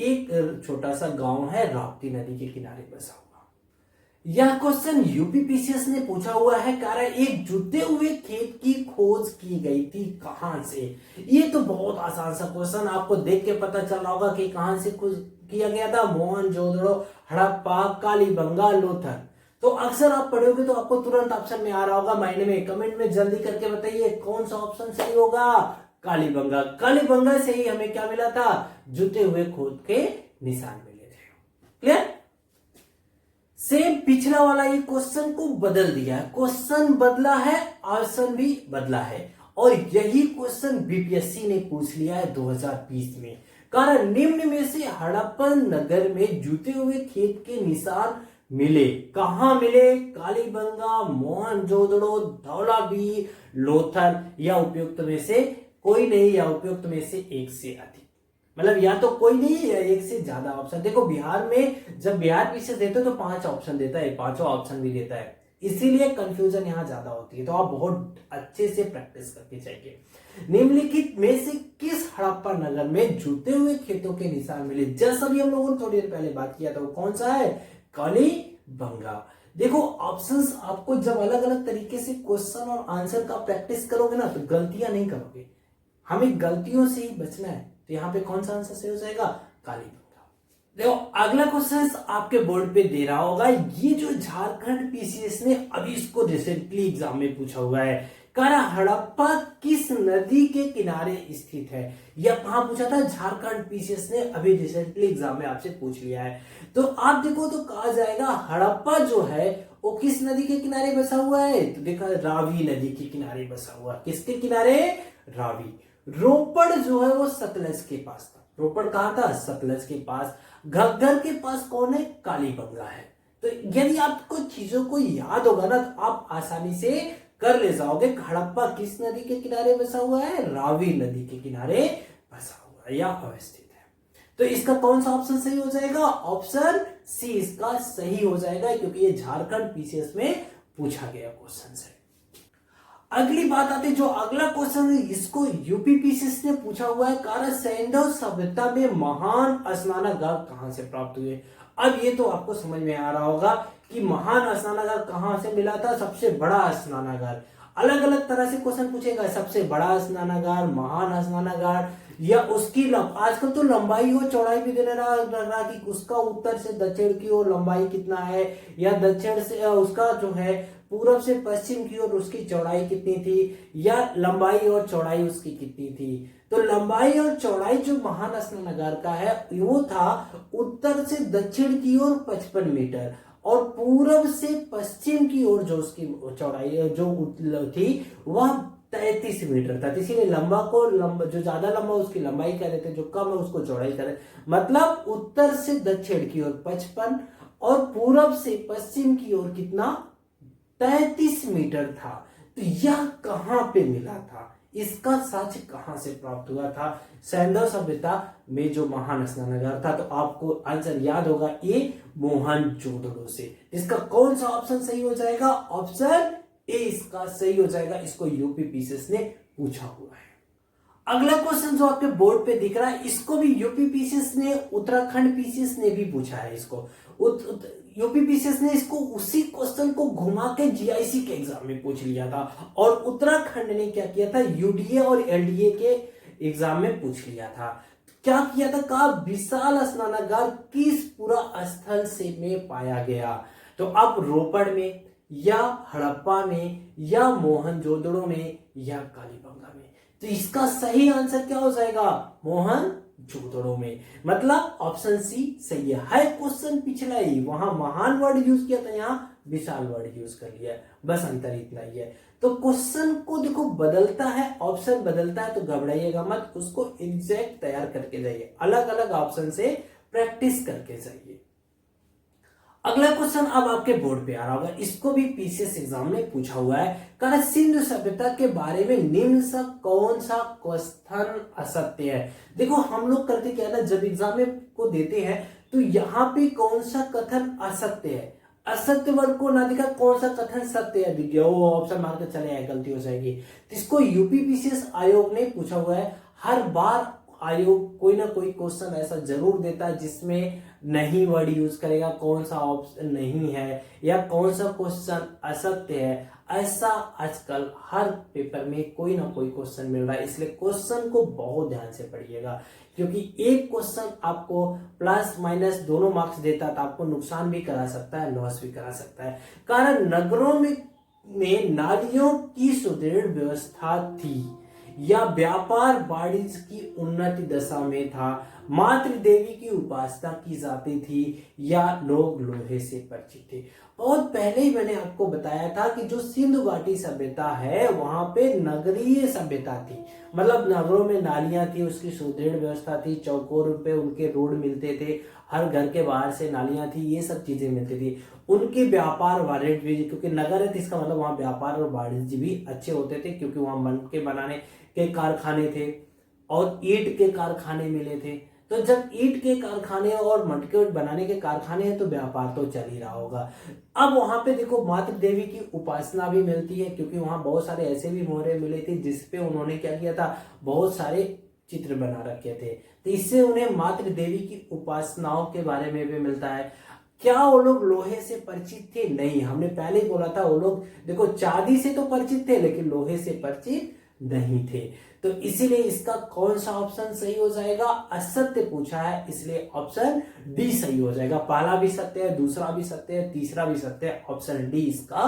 Speaker 1: एक छोटा सा गांव है, राप्ती नदी के किनारे बसा हुआ। यह क्वेश्चन यूपीपीसीएस ने पूछा हुआ है। कारण, एक जुते हुए खेत की खोज की गई थी कहां से। ये तो बहुत आसान सा क्वेश्चन, आपको देख के पता चल रहा होगा कि कहां से खोज किया गया था, मोहनजोदड़ो, हड़प्पा, कालीबंगा, लोथल। तो अक्सर आप पढ़ोगे तो आपको तुरंत ऑप्शन में आ रहा होगा, माइंड में, कमेंट में जल्दी करके बताइए कौन सा ऑप्शन सही होगा, कालीबंगा। कालीबंगा से ही हमें क्या मिला था, जुते हुए खोद के निशान मिले थे। क्लियर। सेम पिछला वाला ये क्वेश्चन को बदल दिया है, क्वेश्चन बदला है, ऑप्शन भी बदला है, और यही क्वेश्चन बीपीएससी ने पूछ लिया है 2020 में। कारण, निम्न में से हड़प्पन नगर में जुते हुए खेत के निशान मिले, कहां मिले, कालीबंगा, मोहनजोदड़ो, धौलावीर, लोथल, या उपयुक्त में से कोई नहीं, या उपयुक्त में से एक से अधिक। मतलब या तो कोई नहीं या एक से ज्यादा ऑप्शन। देखो बिहार में जब बिहार पीसीएस देते हो तो 5 ऑप्शन देता है, 5वां ऑप्शन भी देता है, इसीलिए कंफ्यूजन यहां ज्यादा होती है। तो आप बहुत अच्छे से प्रैक्टिस करके चाहिए। निम्नलिखित में से किस हड़प्पा नगर में जुते हुए खेतों के निशान मिले, जैसा भी हम लोगों ने थोड़ी देर पहले बात किया था, वो कौन सा है, कालीबंगा। देखो ऑप्शंस, आपको जब अलग अलग तरीके से क्वेश्चन और आंसर का प्रैक्टिस करोगे ना, तो गलतियां नहीं करोगे, हमें गलतियों से ही बचना है। तो यहाँ पे कौन सा आंसर सही हो जाएगा, कालीबंगा। देखो अगला क्वेश्चन आपके बोर्ड पे दे रहा होगा, ये जो झारखंड पीसीएस ने अभी इसको रिसेंटली एग्जाम में पूछा हुआ है, कारण हड़प्पा किस नदी के किनारे स्थित है। यह कहां पूछा था, झारखंड पीसीएस ने अभी रिसेंटली एग्जाम में आपसे पूछ लिया है। तो आप देखो तो कहा जाएगा हड़प्पा जो है वो किस नदी के किनारे बसा हुआ है, तो देखा रावी नदी के किनारे बसा हुआ। किसके किनारे, रावी। रोपड़ जो है वो सतलज के पास था। रोपड़ कहां था, सतलज के पास। घग्गर के पास कौन है, कालीबंगा है। तो यदि आपको चीजों को याद होगा ना, तो आप आसानी से कर ले जाओगे। हड़प्पा किस नदी के किनारे बसा हुआ है, रावी नदी के किनारे बसा हुआ है या अवस्थित है। तो इसका कौन सा ऑप्शन सही हो जाएगा, ऑप्शन सी इसका सही हो जाएगा, क्योंकि ये झारखंड पीसीएस में पूछा गया क्वेश्चन है। अगली बात आती है, जो अगला क्वेश्चन है इसको यूपीपीसीएस ने पूछा हुआ है। कारण, सैंडव सभ्यता में महान स्नानागार कहां से प्राप्त हुए। अब ये तो आपको समझ में आ रहा होगा कि महान स्नानागार कहां से मिला था, सबसे बड़ा स्नानागार। अलग अलग तरह से क्वेश्चन पूछेगा, सबसे बड़ा स्नानागार, महान स्नानागार, या उसकी आजकल तो लंबाई और चौड़ाई भी दे रहा कि उसका उत्तर से दक्षिण की ओर लंबाई कितना है, या दक्षिण से उसका जो है पूर्व से पश्चिम की ओर उसकी चौड़ाई कितनी थी, या लंबाई और चौड़ाई उसकी कितनी थी। तो लंबाई और चौड़ाई जो महान स्नानागार का है वो था उत्तर से दक्षिण की ओर 55 मीटर, और पूर्व से पश्चिम की ओर जो उसकी चौड़ाई जो थी वह 33 मीटर था। इसीलिए जो ज्यादा लंबा उसकी लंबाई कह रहे थे, जो कम है उसको चौड़ाई कह रहे। मतलब उत्तर से दक्षिण की ओर 55 और पूर्व से पश्चिम की ओर कितना, 33 मीटर था। तो यह कहां पे मिला था, इसका साक्ष्य कहां से प्राप्त हुआ था, सैंडव सभ्यता में जो महान स्नानागार था। तो आपको आंसर याद होगा, ये मोहनजोदड़ो से। इसका कौन सा ऑप्शन सही हो जाएगा, ऑप्शन ए इसका सही हो जाएगा। इसको यूपीपीसीएस ने पूछा हुआ है। अगला क्वेश्चन जो आपके बोर्ड पे दिख रहा है, इसको भी यूपीपीसीएस ने, उत्तराखंड पीसीएस ने भी पूछा है। इसको यूपीपीसीएस ने इसको उसी क्वेश्चन को घुमा के जीआईसी के एग्जाम में पूछ लिया था, और उत्तराखंड ने क्या किया था, यूडीए और एलडीए के एग्जाम में पूछ लिया था। क्या किया था, कहा विशाल स्नानागार किस पूरा स्थल से में पाया गया। तो तो अब रोपड़ में या हड़प्पा में या मोहनजोदड़ो में या कालीबंगा में, तो इसका सही आंसर क्या हो जाएगा? मोहनजोदड़ो में। मतलब ऑप्शन सी सही है क्वेश्चन पिछला ही, वहां महान वर्ड यूज किया था, यहाँ विशाल वर्ड यूज कर लिया, बस अंतर इतना ही है। तो क्वेश्चन को देखो बदलता है, ऑप्शन बदलता है तो घबराइएगा मत, उसको एग्जैक्ट तैयार करके जाइए, अलग अलग ऑप्शन से प्रैक्टिस करके जाइए। अगला क्वेश्चन अब आपके बोर्ड पे आ रहा होगा, इसको भी पीसीएस एग्जाम में पूछा हुआ है। कारण सिंधु सभ्यता के बारे में निम्न सा कौन सा क्वेश्चन असत्य है? देखो हम लोग करते क्या ना, जब एग्जाम में को देते हैं तो यहाँ पे कौन सा कथन असत्य है, असत्य वर्ड को ना दिखा, कौन सा कथन सत्य है दिख गया, वो ऑप्शन मार के चले आए, गलती हो जाएगी। तो इसको यूपी पीसीएस आयोग ने पूछा हुआ है। हर बार आयोग कोई ना कोई क्वेश्चन ऐसा जरूर देता है जिसमें नहीं वर्ड यूज करेगा, कौन सा ऑप्शन नहीं है या कौन सा क्वेश्चन असत्य है, ऐसा आजकल हर पेपर में कोई ना कोई क्वेश्चन मिल रहा है। इसलिए क्वेश्चन को बहुत ध्यान से पढ़िएगा, क्योंकि एक क्वेश्चन आपको प्लस माइनस दोनों मार्क्स देता है, तो आपको नुकसान भी करा सकता है, लॉस भी करा सकता है। कारण नगरों में नालियों की सुदृढ़ व्यवस्था थी या व्यापार वाणिज्य की उन्नति दशा में था, मातृ देवी की उपासना की जाती थी या लोग लोहे से परिचित थे। बहुत पहले ही मैंने आपको बताया था कि जो सिंधु घाटी सभ्यता है वहां पे नगरीय सभ्यता थी, मतलब नगरों में नालियां थी, उसकी सुदृढ़ व्यवस्था थी, चौकोर पे उनके रोड मिलते थे, हर घर के बाहर से नालियां थी, ये सब चीजें मिलती थी। उनके व्यापार वाणिज्य, क्योंकि नगर है तो इसका मतलब वहां व्यापार और वाणिज्य भी अच्छे होते थे, क्योंकि वहां मटके बनाने के कारखाने थे और ईंट के कारखाने मिले थे। तो जब ईंट के कारखाने और मटके बनाने के कारखाने हैं तो व्यापार तो चल ही रहा होगा। अब वहां पे देखो मातृ देवी की उपासना भी मिलती है, क्योंकि वहां बहुत सारे ऐसे भी मोहरे मिले थे जिसपे उन्होंने क्या किया था, बहुत सारे चित्र बना रखे थे, तो इससे उन्हें मातृ देवी की उपासनाओं के बारे में भी मिलता है। क्या वो लोग लोहे से परिचित थे? नहीं, हमने पहले ही बोला था वो लोग देखो चांदी से तो परिचित थे लेकिन लोहे से परिचित नहीं थे। तो इसीलिए इसका कौन सा ऑप्शन सही हो जाएगा? असत्य पूछा है, इसलिए ऑप्शन डी सही हो जाएगा। पहला भी सत्य है, दूसरा भी सत्य है, तीसरा भी सत्य है, ऑप्शन डी इसका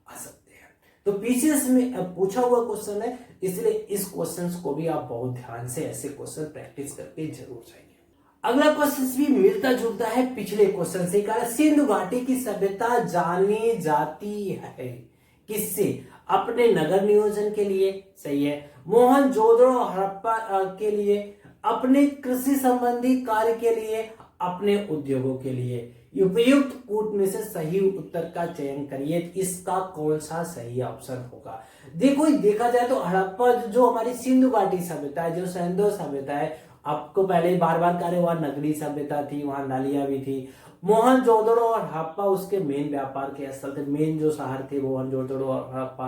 Speaker 1: असत्य है। तो पीसीएस में पूछा हुआ क्वेश्चन है, इसलिए इस क्वेश्चन को भी आप बहुत ध्यान से ऐसे क्वेश्चन प्रैक्टिस करके जरूर जाइए। अगला क्वेश्चन भी मिलता जुलता है पिछले क्वेश्चन से। कहा सिंधु घाटी की सभ्यता जानी जाती है किससे? अपने नगर नियोजन के लिए, सही है, मोहनजोदड़ो हड़प्पा के लिए, अपने कृषि संबंधी कार्य के लिए, अपने उद्योगों के लिए। उपयुक्त कूट में से सही उत्तर का चयन करिए, इसका कौन सा सही ऑप्शन होगा? देखो देखा जाए तो हड़प्पा जो हमारी सिंधु घाटी सभ्यता है, जो सिंधु सभ्यता है, आपको पहले ही बार बार कह रहे, वहां नगरी सभ्यता थी, वहां नालियां भी थी। मोहनजोदड़ो और हड़प्पा उसके मेन व्यापार के स्थल थे, मेन जो शहर थे मोहनजोदड़ो और हड़प्पा।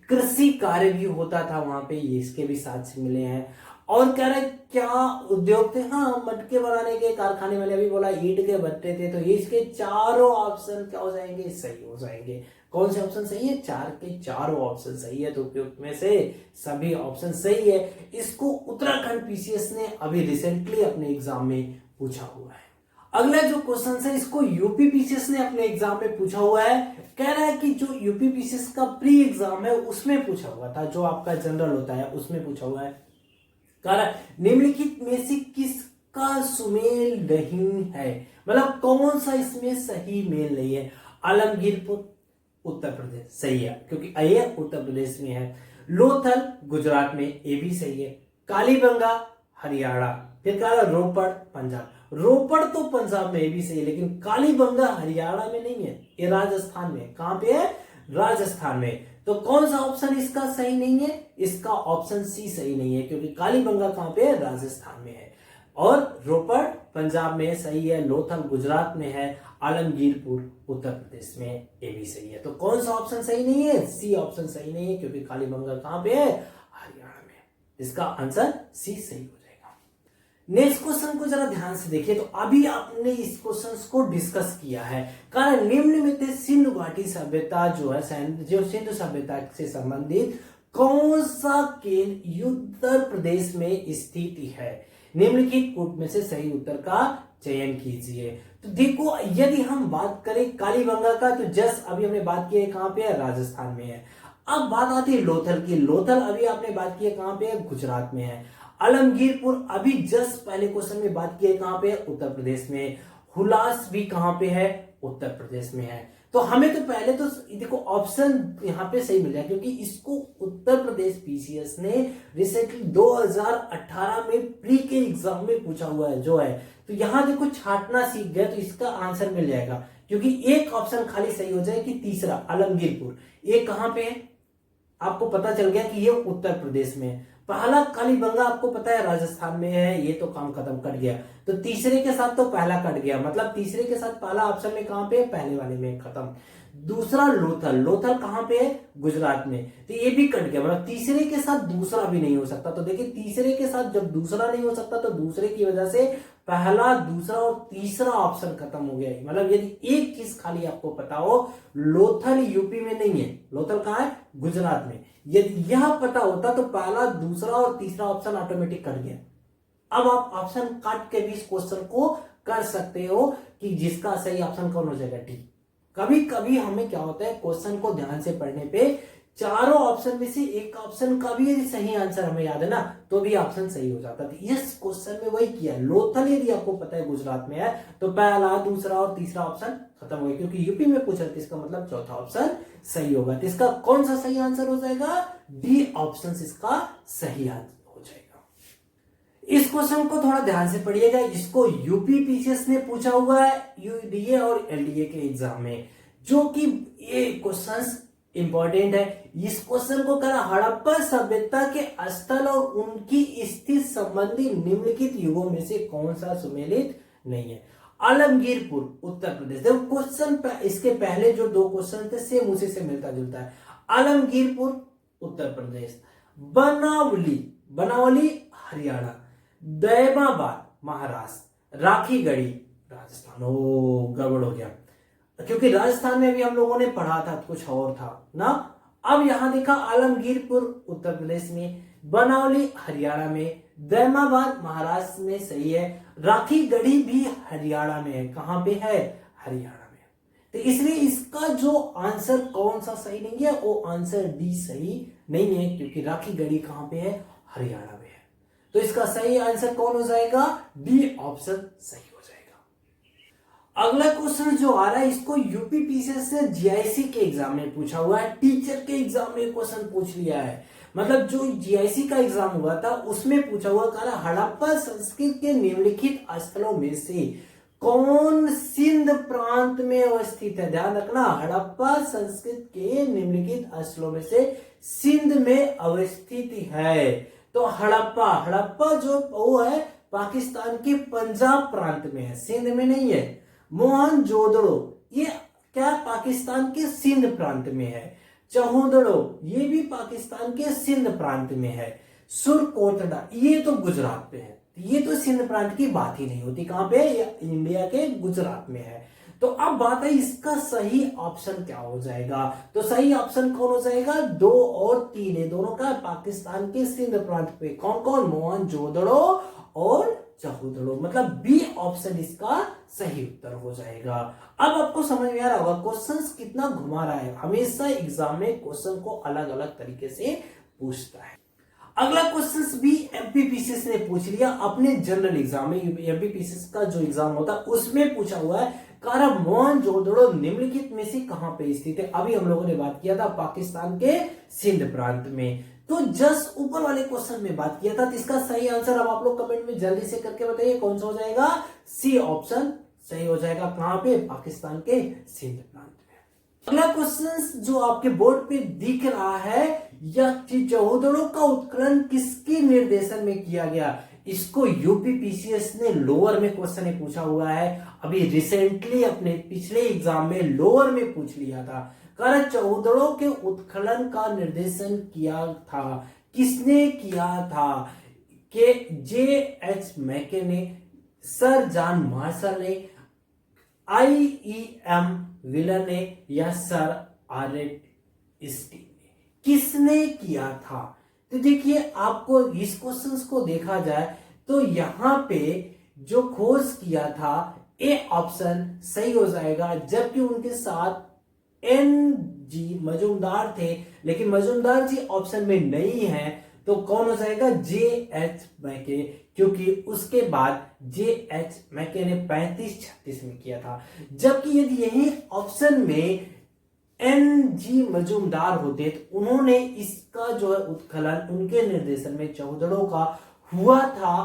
Speaker 1: कृषि कार्य भी होता था वहां पे, ये इसके भी साक्ष्य मिले हैं। और कह रहे क्या उद्योग थे? हाँ, मटके बनाने के कारखाने, मैंने अभी बोला ईंट के भट्टे थे। तो ये इसके चारों ऑप्शन क्या हो जाएंगे? सही हो जाएंगे। कौन से ऑप्शन सही है? चार के चारों ऑप्शन सही है। तो उपयुक्त में से सभी ऑप्शन सही है। इसको उत्तराखंड पीसीएस ने अभी रिसेंटली अपने एग्जाम में पूछा हुआ है। अगला जो क्वेश्चन है इसको यूपी पीसीएस ने अपने एग्जाम में पूछा हुआ है। कह रहा है कि जो यूपी पीसीएस का प्री एग्जाम है उसमें पूछा हुआ था, जो आपका जनरल होता है उसमें पूछा हुआ है। कह रहा है निम्नलिखित में से किसका सुमेल नहीं है, मतलब कौन सा इसमें सही मेल नहीं है? आलमगीरपुर उत्तर प्रदेश सही है, क्योंकि ये उत्तर प्रदेश में है। लोथल गुजरात में, ये भी सही है। कालीबंगा हरियाणा, फिर कहा रोपड़ पंजाब। रोपड़ तो पंजाब में, ये भी सही है, लेकिन कालीबंगा हरियाणा में नहीं है, ये राजस्थान में। कहां पे है? राजस्थान में। तो कौन सा ऑप्शन इसका सही नहीं है? इसका ऑप्शन सी सही नहीं है, क्योंकि कालीबंगा कहां पे है? राजस्थान में है। और रोपड़ पंजाब में सही है, लोथल गुजरात में है, आलमगीरपुर उत्तर प्रदेश में, ये भी सही है। तो कौन सा ऑप्शन सही नहीं है? सी ऑप्शन सही नहीं है, क्योंकि कालीबंगा कहां पे है? हरियाणा में। इसका आंसर सी सही हो जाएगा। नेक्स्ट क्वेश्चन को जरा ध्यान से देखिए। तो अभी आपने इस क्वेश्चन को डिस्कस किया है। कारण निम्न में से सिंधु घाटी सभ्यता जो है, जो सिंधु सभ्यता से संबंधित कौन सा केंद्र उत्तर प्रदेश में स्थित है? निम्नलिखित कूट में से सही उत्तर का चयन कीजिए। तो देखो, यदि हम बात करें कालीबंगा का, तो जस्ट अभी हमने बात की है कहां पे है, राजस्थान में है। अब बात आती है लोथल की। लोथल अभी आपने बात की है कहां पे है, गुजरात में है। आलमगीरपुर अभी जस्ट पहले क्वेश्चन में बात की है कहां पे है, उत्तर प्रदेश में। हुलास भी कहां पे है, उत्तर प्रदेश में है। तो हमें तो पहले तो देखो ऑप्शन यहां पे सही मिल जाए, क्योंकि इसको उत्तर प्रदेश पीसीएस ने रिसेंटली 2018 में प्री के एग्जाम में पूछा हुआ है जो है। तो यहां देखो छाटना सीख गए तो इसका आंसर मिल जाएगा, क्योंकि एक ऑप्शन खाली सही हो जाए कि तीसरा आलमगीरपुर, ये कहां पे है, आपको पता चल गया कि ये उत्तर प्रदेश में है। पहला कालीबंगा आपको पता है राजस्थान में है, ये तो काम खत्म, कट गया। तो तीसरे के साथ तो पहला कट गया, मतलब तीसरे के साथ पहला ऑप्शन में कहां पे है, पहले वाले में, खत्म। दूसरा लोथल, लोथल कहां पे है, गुजरात में, तो ये भी कट गया, मतलब तीसरे के साथ दूसरा भी नहीं हो सकता। तो देखिए तीसरे के साथ जब दूसरा नहीं हो सकता तो दूसरे की वजह से पहला, दूसरा और तीसरा ऑप्शन खत्म हो गया। मतलब यदि एक चीज खाली आपको पता हो, लोथल यूपी में नहीं है, लोथल कहां है, गुजरात में। यदि यह पता होता तो पहला, दूसरा और तीसरा ऑप्शन ऑटोमेटिक कट गया। अब आप ऑप्शन काट के भी इस क्वेश्चन को कर सकते हो कि जिसका सही ऑप्शन कौन हो जाएगा, डी। कभी कभी हमें क्या होता है, क्वेश्चन को ध्यान से पढ़ने पे चारों ऑप्शन में से एक ऑप्शन का भी यदि सही आंसर हमें याद है ना, तो भी ऑप्शन सही हो जाता है। इस क्वेश्चन में वही किया। लोथल यदि आपको पता है गुजरात में है, तो पहला, दूसरा और तीसरा ऑप्शन खत्म हो गया, क्योंकि यूपी में पूछा था, इसका मतलब चौथा ऑप्शन सही होगा। तो इसका कौन सा सही आंसर हो जाएगा, डी ऑप्शन इसका सही आंसर हो जाएगा। इस क्वेश्चन को थोड़ा ध्यान से पढ़िएगा, इसको यूपी पीसीएस ने पूछा हुआ है यूडीए और एलडीए के एग्जाम में, जो कि ये क्वेश्चन इंपॉर्टेंट है। इस क्वेश्चन को करा हड़प्पा सभ्यता के स्थल और उनकी स्थिति संबंधी निम्नलिखित युगों में से कौन सा सुमेलित नहीं है। आलमगीरपुर उत्तर प्रदेश, देखो क्वेश्चन इसके पहले जो दो क्वेश्चन थे सेम उसी से मिलता जुलता है। आलमगीरपुर उत्तर प्रदेश, बनावली, बनावली हरियाणा, दैमाबाद महाराष्ट्र, राखीगढ़ी राजस्थान। ओ गड़बड़ हो गया, क्योंकि राजस्थान में भी हम लोगों ने पढ़ा था, कुछ और था ना। अब यहां देखा आलमगीरपुर उत्तर प्रदेश में, बनावली हरियाणा में, दैमाबाद महाराष्ट्र में सही है, राखीगढ़ी भी हरियाणा में है। कहां पे है, हरियाणा में। तो इसलिए इसका जो आंसर कौन सा सही नहीं है, वो आंसर डी सही नहीं है, क्योंकि राखीगढ़ी कहां पे है, हरियाणा में है। तो इसका सही आंसर कौन हो जाएगा, डी ऑप्शन सही हो जाएगा। अगला क्वेश्चन जो आ रहा है, इसको यूपी पीसीएस से जीआईसी के एग्जाम में पूछा हुआ है, टीचर के एग्जाम में क्वेश्चन पूछ लिया है। मतलब जो जीआईसी का एग्जाम हुआ था उसमें पूछा हुआ, कहा हड़प्पा संस्कृति के निम्नलिखित स्थलों में से कौन सिंध प्रांत में अवस्थित है। ध्यान रखना, हड़प्पा संस्कृति के निम्नलिखित स्थलों में से सिंध में अवस्थित है। तो हड़प्पा, हड़प्पा जो वो है पाकिस्तान के पंजाब प्रांत में है, सिंध में नहीं है। मोहनजोदड़ो ये क्या पाकिस्तान के सिंध प्रांत में है। चहोदड़ो ये भी पाकिस्तान के सिंध प्रांत में है। सुरकोटड़ा ये तो गुजरात में है, ये तो सिंध प्रांत की बात ही नहीं होती। कहां पे है, ये इंडिया के गुजरात में है। तो अब बात है इसका सही ऑप्शन क्या हो जाएगा। तो सही ऑप्शन कौन हो जाएगा, 2 और 3 है, दोनों का पाकिस्तान के सिंध प्रांत पे। कौन कौन, मोहनजोदड़ो और चहोदड़ो, मतलब बी ऑप्शन इसका सही उत्तर हो जाएगा। अब आपको समझ में आ रहा होगा क्वेश्चंस कितना घुमा रहा है। हमेशा एग्जाम में क्वेश्चन को अलग अलग तरीके से पूछता है। अगला क्वेश्चन भी एमपीपीसीएस ने पूछ लिया अपने जनरल एग्जाम में। एमपीपीसीएस का जो एग्जाम होता है उसमें पूछा हुआ है, कारब मोहनजोदड़ो निम्नलिखित में से कहां पे स्थित है। अभी हम लोगों ने बात किया था पाकिस्तान के सिंध प्रांत में। तो जस्ट ऊपर वाले क्वेश्चन में बात किया था, तो इसका सही आंसर अब आप लोग कमेंट में जल्दी से करके बताइए कौन सा हो जाएगा। सी ऑप्शन सही हो जाएगा। कहां पे, पाकिस्तान के सिंध प्रांत में। अगला क्वेश्चन जो आपके बोर्ड पे दिख रहा है, यह चहोदड़ों का उत्खनन किसके निर्देशन में किया गया। इसको यूपी पीसीएस ने लोअर में क्वेश्चन पूछा हुआ है। अभी रिसेंटली अपने पिछले एग्जाम में लोअर में पूछ लिया था। कर चौधड़ों के उत्खनन का निर्देशन किया था, किसने किया था, के जे.एच. मैके ने, सर जॉन मार्शल ने, IEM विलर ने, या सर आर्नेस्ट स्टीन ने, किसने किया था। तो देखिए आपको इस क्वेश्चन को देखा जाए तो यहां पे जो खोज किया था ए ऑप्शन सही हो जाएगा, जबकि उनके साथ एन जी मजूमदार थे, लेकिन मजूमदार जी ऑप्शन में नहीं है, तो कौन हो जाएगा, जे एच मैके, क्योंकि उसके बाद जे एच मैके ने 35-36 में किया था। जबकि यदि यही ऑप्शन में एन जी मजूमदार होते तो उन्होंने इसका जो है उत्खनन उनके निर्देशन में चौधड़ों का हुआ था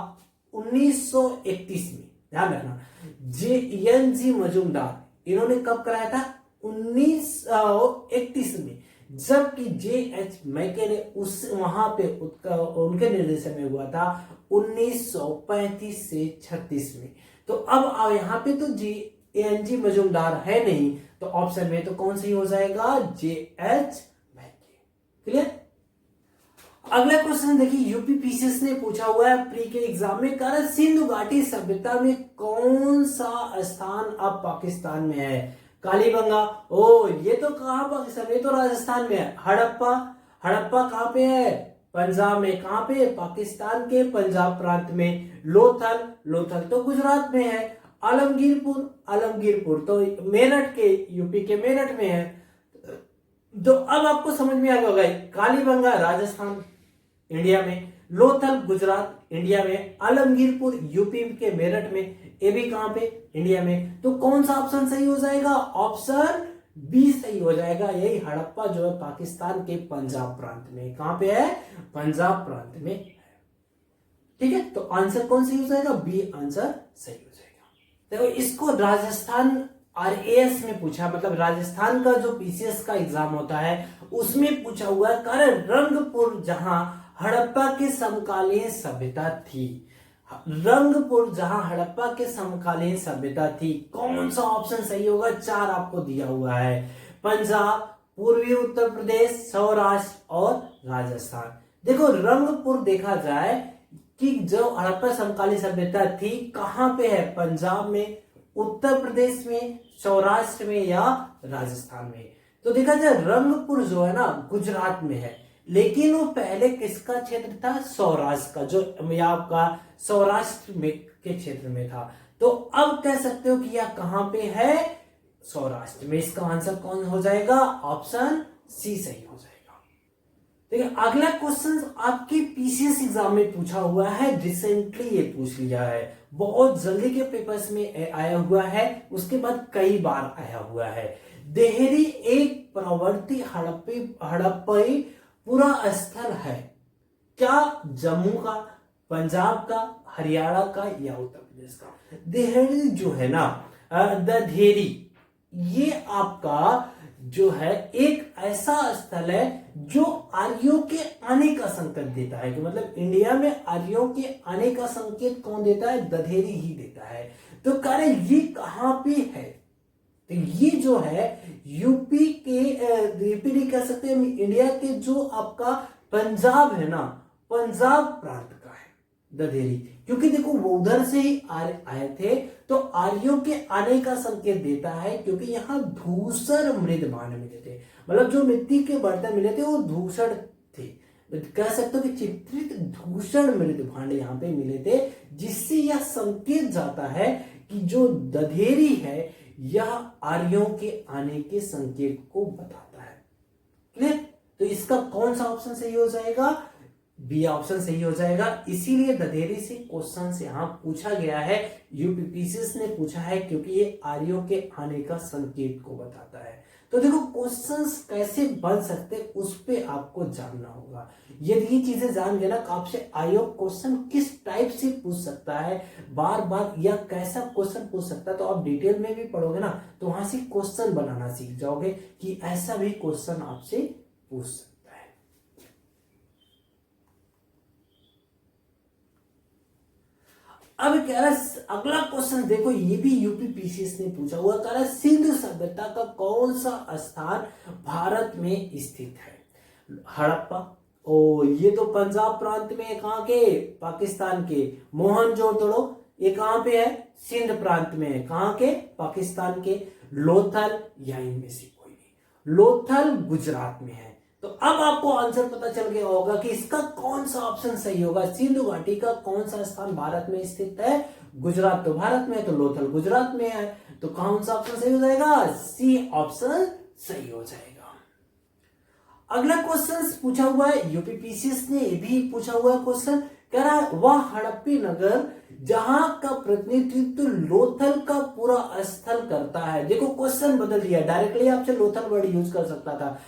Speaker 1: 1931 में। ध्यान रखना, जे एन जी मजूमदार इन्होंने कब कराया था, 1931 में, जबकि जे एच मैके ने उस वहां पे उनके निर्देशन में हुआ था 1935 से 36 में। तो अब यहां पे तो जे एन जी मजूमदार है नहीं, तो ऑप्शन में तो कौन सी हो जाएगा, जे एच मैके। क्लियर। अगला क्वेश्चन देखिए, यूपी पीसीएस ने पूछा हुआ है प्री के एग्जाम में, कारण सिंधु घाटी सभ्यता में कौन सा स्थान अब पाकिस्तान में है, कालीबंगा, ओ ये तो कहां पाकिस्तान, ये तो राजस्थान में है। हड़प्पा, हड़प्पा कहां पे है, पंजाब में, कहां पे, पाकिस्तान के पंजाब प्रांत में। लोथल, लोथल तो गुजरात में है। आलमगीरपुर, आलमगीरपुर तो मेरठ के, यूपी के मेरठ में है। तो अब आपको समझ में आ गया होगा, कालीबंगा राजस्थान इंडिया में, लोथल गुजरात इंडिया में, आलमगीरपुर यूपी के मेरठ में, ये भी कहां पे, इंडिया में। तो कौन सा ऑप्शन सही हो जाएगा, ऑप्शन बी सही हो जाएगा। यही हड़प्पा जो है पाकिस्तान के पंजाब प्रांत में, कहां पे है, पंजाब प्रांत में। ठीक है, तो आंसर कौन सही हो जाएगा, बी आंसर सही हो जाएगा। तो इसको राजस्थान आरएएस में पूछा, मतलब राजस्थान का जो पीसीएस का एग्जाम होता है उसमें पूछा हुआ है, कारण रंगपुर जहां हड़प्पा के समकालीन सभ्यता थी, रंगपुर जहां हड़प्पा के समकालीन सभ्यता थी, कौन सा ऑप्शन सही होगा, 4 आपको दिया हुआ है, पंजाब, पूर्वी उत्तर प्रदेश, सौराष्ट्र और राजस्थान। देखो रंगपुर देखा जाए कि जो हड़प्पा समकालीन सभ्यता थी कहां पे है, पंजाब में, उत्तर प्रदेश में, सौराष्ट्र में या राजस्थान में। तो देखा जाए रंगपुर जो है ना गुजरात में है, लेकिन वो पहले किसका क्षेत्र था, सौराष्ट्र का, जो आपका सौराष्ट्र में के क्षेत्र में था। तो अब कह सकते हो कि यह कहां पे है, सौराष्ट्र में। इसका आंसर कौन हो जाएगा, ऑप्शन सी सही हो जाएगा। देखिए अगला क्वेश्चन आपके पीसीएस एग्जाम में पूछा हुआ है, रिसेंटली ये पूछ लिया है, बहुत जल्दी के पेपर्स में आया हुआ है, उसके बाद कई बार आया हुआ है। देहरी एक प्रवर्ती हड़प्पई पूरा स्थल है, क्या जम्मू का, पंजाब का, हरियाणा का या उत्तर प्रदेश का। देहरी जो है ना, देहरी ये आपका जो है एक ऐसा स्थल है जो आर्यों के आने का संकेत देता है, कि मतलब इंडिया में आर्यों के आने का संकेत कौन देता है, दधेरी ही देता है। तो कार्य ये कहां पे है, तो ये जो है यूपी के, यूपी नहीं कह सकते हम, इंडिया के जो आपका पंजाब है ना, पंजाब प्रांत का है दधेरी, क्योंकि देखो वो उधर से ही आए थे, तो आर्यों के आने का संकेत देता है, क्योंकि यहाँ धूसर मृद भांड मिले थे, मतलब जो मिट्टी के बर्तन मिले थे वो धूसर थे, कह सकते हो कि चित्रित धूसर मृद भांड यहाँ पे मिले थे, जिससे यह संकेत जाता है कि जो दधेरी है यह आर्यों के आने के संकेत को बताता है। क्लियर। तो इसका कौन सा ऑप्शन सही हो जाएगा, बी ऑप्शन सही हो जाएगा। इसीलिए दधेरी से क्वेश्चन से यहां पूछा गया है, यूपीपीसीएस ने पूछा है, क्योंकि ये आर्यों के आने का संकेत को बताता है। तो देखो क्वेश्चंस कैसे बन सकते उस पे आपको जानना होगा। यदि ये चीजें जान गए ना, आपसे आयोग क्वेश्चन किस टाइप से पूछ सकता है बार बार, या कैसा क्वेश्चन पूछ सकता है, तो आप डिटेल में भी पढ़ोगे ना, तो वहां से क्वेश्चन बनाना सीख जाओगे कि ऐसा भी क्वेश्चन आपसे पूछ सकता है। अब कह रहा अगला क्वेश्चन देखो, ये भी यूपी पीसीएस ने पूछा हुआ, कह रहा सिंधु सभ्यता का कौन सा स्थान भारत में स्थित है, हड़प्पा, ओ ये तो पंजाब प्रांत में, कहां के, पाकिस्तान के, मोहनजोदड़ो ये कहां पे है, सिंध प्रांत में है, कहां के, पाकिस्तान के, लोथल या इनमें से कोई नहीं, लोथल गुजरात में है। तो अब आपको आंसर पता चल गया होगा कि इसका कौन सा ऑप्शन सही होगा। सिंधु घाटी का कौन सा स्थान भारत में स्थित है? गुजरात। तो भारत में है तो लोथल गुजरात में है, तो कौन सा ऑप्शन सही हो जाएगा? सी ऑप्शन सही हो जाएगा। अगला क्वेश्चन पूछा हुआ है यूपीपीसीएस ने, ये भी पूछा हुआ है क्वेश्चन, कह रहा है वह हड़प्पी नगर जहां का प्रतिनिधित्व लोथल का पूरा स्थल करता है। देखो क्वेश्चन बदल दिया, डायरेक्टली आपसे लोथल वर्ड यूज कर सकता था,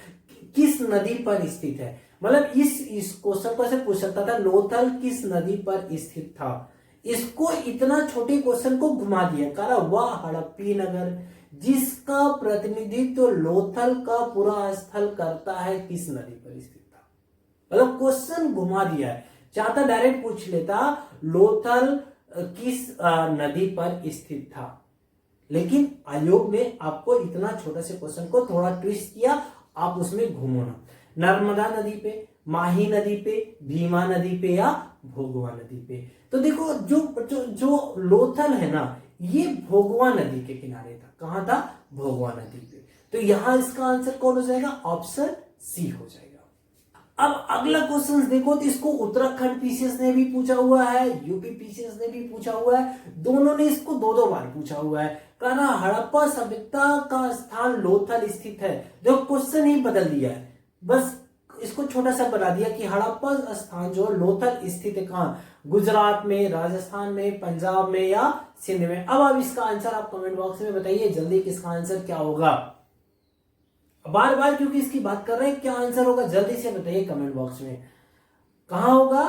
Speaker 1: किस नदी पर स्थित है, मतलब इस क्वेश्चन को ऐसे पूछ सकता था लोथल किस नदी पर स्थित था। इसको इतना छोटे क्वेश्चन को घुमा दिया, कह रहा वह हड़प्पी नगर जिसका प्रतिनिधित्व लोथल का पूरा स्थल करता है किस नदी पर स्थित था। मतलब क्वेश्चन घुमा दिया है, चाहता डायरेक्ट पूछ लेता लोथल किस नदी पर स्थित था, लेकिन आयोग ने आपको इतना छोटा से क्वेश्चन को थोड़ा ट्विस्ट किया, आप उसमें घूमो ना। नर्मदा नदी पे, माही नदी पे, भीमा नदी पे या भोगवा नदी पे। तो देखो जो लोथल है ना, ये भोगवा नदी के किनारे था। कहां था? भोगवा नदी पे। तो यहां इसका आंसर कौन हो जाएगा? ऑप्शन सी हो जाएगा। अब अगला क्वेश्चन देखो, तो इसको उत्तराखंड पीसीएस ने भी पूछा हुआ है, यूपी पीसीएस ने भी पूछा हुआ है, दोनों ने इसको दो बार पूछा हुआ है। कहना हड़प्पा सभ्यता का स्थान लोथल स्थित है। जो क्वेश्चन ही बदल दिया है, बस इसको छोटा सा बना दिया कि हड़प्पा स्थान जो लोथल स्थित है कहां? गुजरात में, राजस्थान में, पंजाब में या सिंध में। अब आप इसका आंसर आप कमेंट बॉक्स में बताइए जल्दी, किसका आंसर क्या होगा। बार बार क्योंकि इसकी बात कर रहे हैं, क्या आंसर होगा जल्दी से बताइए कमेंट बॉक्स में। कहां होगा?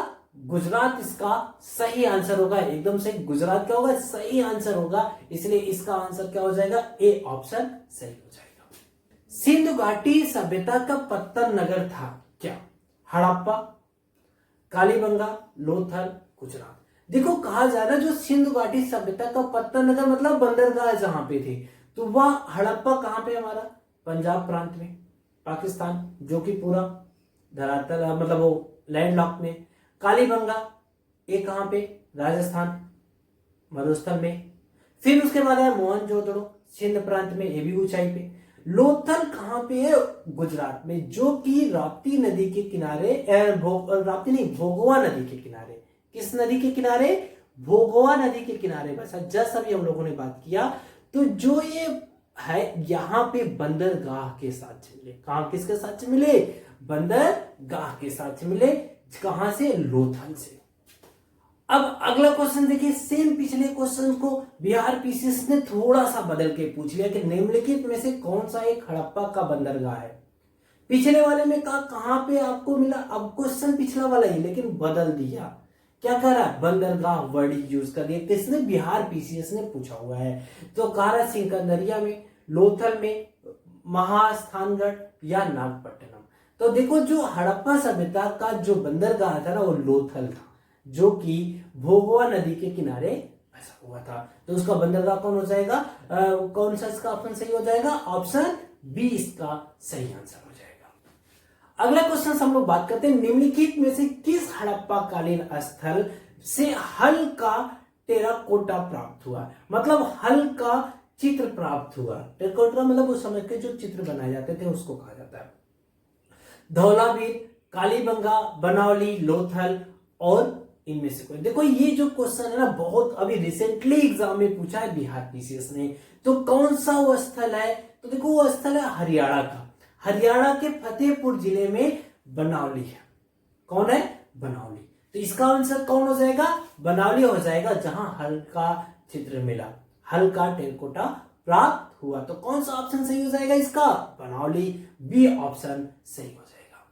Speaker 1: गुजरात इसका सही आंसर होगा, एकदम से गुजरात क्या होगा? सही आंसर होगा, इसलिए इसका आंसर क्या हो जाएगा? ए ऑप्शन सही हो जाएगा। सिंधु घाटी सभ्यता का पत्तन नगर था क्या? हड़प्पा, कालीबंगा, लोथल, गुजरात। देखो कहा जा रहा है जो सिंधु घाटी सभ्यता का पत्तन नगर मतलब बंदरगाह जहां पे थे, तो वह हड़प्पा कहां पे? हमारा पंजाब प्रांत में, पाकिस्तान, जो कि पूरा धरातल मतलब वो लैंडलॉक में। कालीबंगा ये कहां पे? राजस्थान, मरुस्थल में। फिर उसके बाद है मोहनजोदड़ो, सिंध प्रांत में, ये भी ऊंचाई पे। लोथल कहां पे है? गुजरात में, जो कि राप्ती नदी के किनारे, राप्ती नहीं, भोगवा नदी के किनारे। किस नदी के किनारे? भोगवा नदी के किनारे। बस जस्ट अभी हम लोगों ने बात किया, तो जो ये है यहां पे बंदरगाह के साथ मिले। कहां किसके साथ मिले? बंदरगाह के साथ मिले। कहां से? लोथल से। अब अगला क्वेश्चन देखिए, सेम पिछले क्वेश्चन को बिहार पीसीएस ने थोड़ा सा बदल के पूछ लिया कि निम्नलिखित में से कौन सा एक हड़प्पा का बंदरगाह है। पिछले वाले में कहा कहां पे आपको मिला, अब क्वेश्चन पिछला वाला ही लेकिन बदल दिया। क्या कह रहा है? बंदरगाह वर्ड यूज कर दिया। किसने? बिहार पीसीएस ने पूछा हुआ है। तो कह रहा है सिकंदरिया में, लोथल में, महास्थानगढ़ या नागपट्टनम। तो देखो जो हड़प्पा सभ्यता का जो बंदरगाह था ना, वो लोथल था, जो कि भोगवा नदी के किनारे बसा हुआ था। तो उसका बंदरगाह कौन हो जाएगा? कौन सा इसका ऑप्शन सही हो जाएगा? ऑप्शन बी इसका सही आंसर हो जाएगा। अगला क्वेश्चन हम लोग बात करते हैं, निम्नलिखित में से किस हड़प्पा कालीन स्थल से हल का टेराकोटा प्राप्त हुआ? मतलब हल का चित्र प्राप्त हुआ। टेराकोटा मतलब उस समय के जो चित्र बनाए जाते थे उसको कहा जाता है। धौलावीर, कालीबंगा, बनावली, लोथल और इनमें से कोई। देखो ये जो क्वेश्चन है ना, बहुत अभी रिसेंटली एग्जाम में पूछा है बिहार पीसीएस ने। तो कौन सा वो स्थल है? तो देखो वो स्थल है हरियाणा का। हरियाणा के फतेहपुर जिले में बनावली है। कौन है? बनावली। तो इसका आंसर कौन हो जाएगा? बनावली हो जाएगा, जहां हल का चित्र मिला, हल का टेराकोटा प्राप्त हुआ। तो कौन सा ऑप्शन सही हो जाएगा इसका? बनावली, बी ऑप्शन सही हो जाएगा।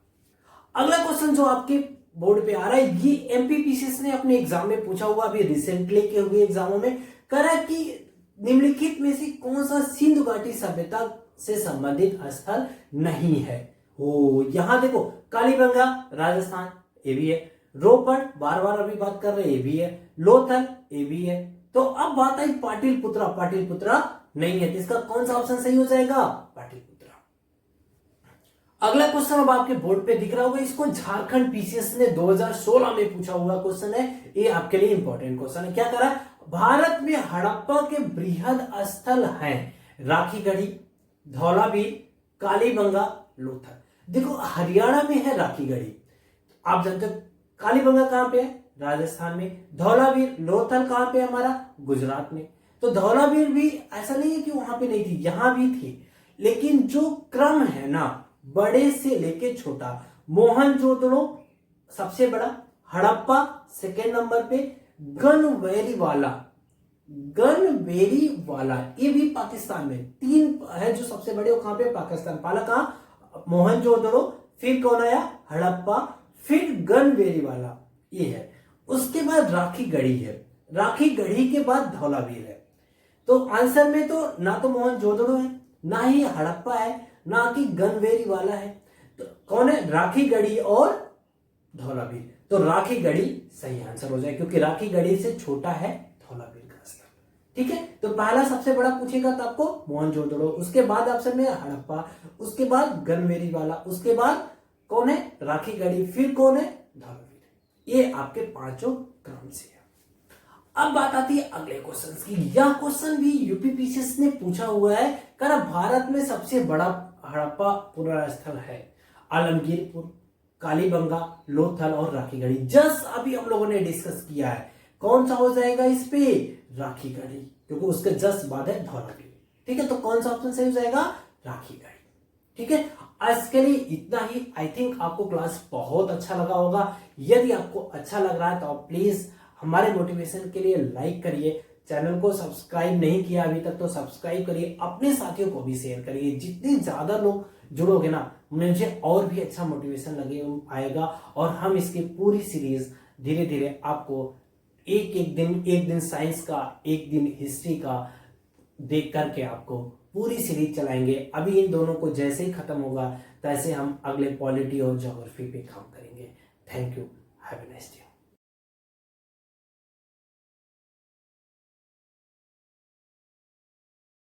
Speaker 1: अगला क्वेश्चन जो आपके बोर्ड पे आ रहा है, ये एमपीपीसीएस ने अपने एग्जाम में पूछा हुआ, अभी रिसेंटली के हुए एग्जामों में। कह रहा है कि निम्नलिखित में से कौन सा सिंधु घाटी सभ्यता से संबंधित स्थल नहीं है। ओ यहां देखो, कालीबंगा राजस्थान, ये भी है। रोपड़, बार बार अभी बात कर रहे हैं, ये भी है। लोथल, ये भी है। तो अब बात आई पाटिलपुत्रा। पाटिलपुत्रा नहीं है, तो इसका कौन सा ऑप्शन सही हो जाएगा? पाटिलपुत्रा। अगला क्वेश्चन अब आपके बोर्ड पे दिख रहा होगा, इसको झारखंड पीसीएस ने 2016 में पूछा हुआ क्वेश्चन है। ये आपके लिए इंपॉर्टेंट क्वेश्चन है। क्या करा? भारत में हड़प्पा के बृहद स्थल हैं राखीगढ़ी, धौलावीर, कालीबंगा, लोथल। देखो हरियाणा में है राखीगढ़ी, आप जानते हो। कालीबंगा कहां पे है? राजस्थान में। धौलावीर लोथल कहां पे है हमारा? गुजरात में। तो धौलावीर भी ऐसा नहीं है कि वहां पे नहीं थी, यहां भी थी, लेकिन जो क्रम है ना, बड़े से लेके छोटा, मोहनजोदड़ो सबसे बड़ा, हड़प्पा सेकेंड नंबर पे, गनवेरी वाला ये भी पाकिस्तान में, तीन है जो सबसे बड़े, वो कहां पे? पाकिस्तान। पहला कहां? मोहनजोदड़ो, फिर कौन आया? हड़प्पा, फिर गनवेरी वाला, ये है। उसके बाद राखीगढ़ी है, राखीगढ़ी के बाद धौलावीर है। तो आंसर में तो ना तो मोहनजोदड़ो है, ना ही हड़प्पा है, ना कि गनवेरी वाला है। तो कौन है? राखीगढ़ी और धौलावीर। तो राखीगढ़ी सही आंसर हो जाए, क्योंकि राखीगढ़ी से छोटा है धौलावीर का स्तर। ठीक है, तो पहला सबसे बड़ा पूछेगा तो आपको मोहनजोदड़ो, उसके बाद ऑप्शन में हड़प्पा, उसके बाद गनवेरी वाला, उसके बाद कौन है? राखीगढ़ी, फिर कौन है? धौलावीर। ये आपके पांचों क्रम से है। अब बात आती है अगले क्वेश्चन की। यह क्वेश्चन भी यूपीपीसीएस ने पूछा हुआ है, कारण भारत में सबसे बड़ा हड़प्पा पुनर्स्थल स्थल है आलमगीरपुर, कालीबंगा, लोथल और राखीगढ़ी। जस्ट अभी हम लोगों ने डिस्कस किया है, कौन सा हो जाएगा इस पे? राखीगढ़ी, क्योंकि उसके जस्ट बाद है धौलावीर। ठीक है, तो कौन सा ऑप्शन सही हो जाएगा? राखीगढ़ी। ठीक है, आज के लिए इतना ही। आई थिंक आपको क्लास बहुत अच्छा लगा होगा। यदि आपको अच्छा लग रहा है तो आप प्लीज हमारे मोटिवेशन के लिए लाइक करिए, चैनल को सब्सक्राइब नहीं किया अभी तक तो सब्सक्राइब करिए, अपने साथियों को भी शेयर करिए। जितने ज्यादा लोग जुड़ोगे ना, मुझे और भी अच्छा मोटिवेशन लगे आएगा, और हम इसकी पूरी सीरीज धीरे धीरे आपको एक दिन साइंस का, एक दिन हिस्ट्री का देख करके आपको पूरी सीरीज चलाएंगे। अभी इन दोनों को जैसे ही खत्म होगा तैसे हम अगले पॉलिटी और ज्योग्राफी पे काम करेंगे। Thank you, have a nice day.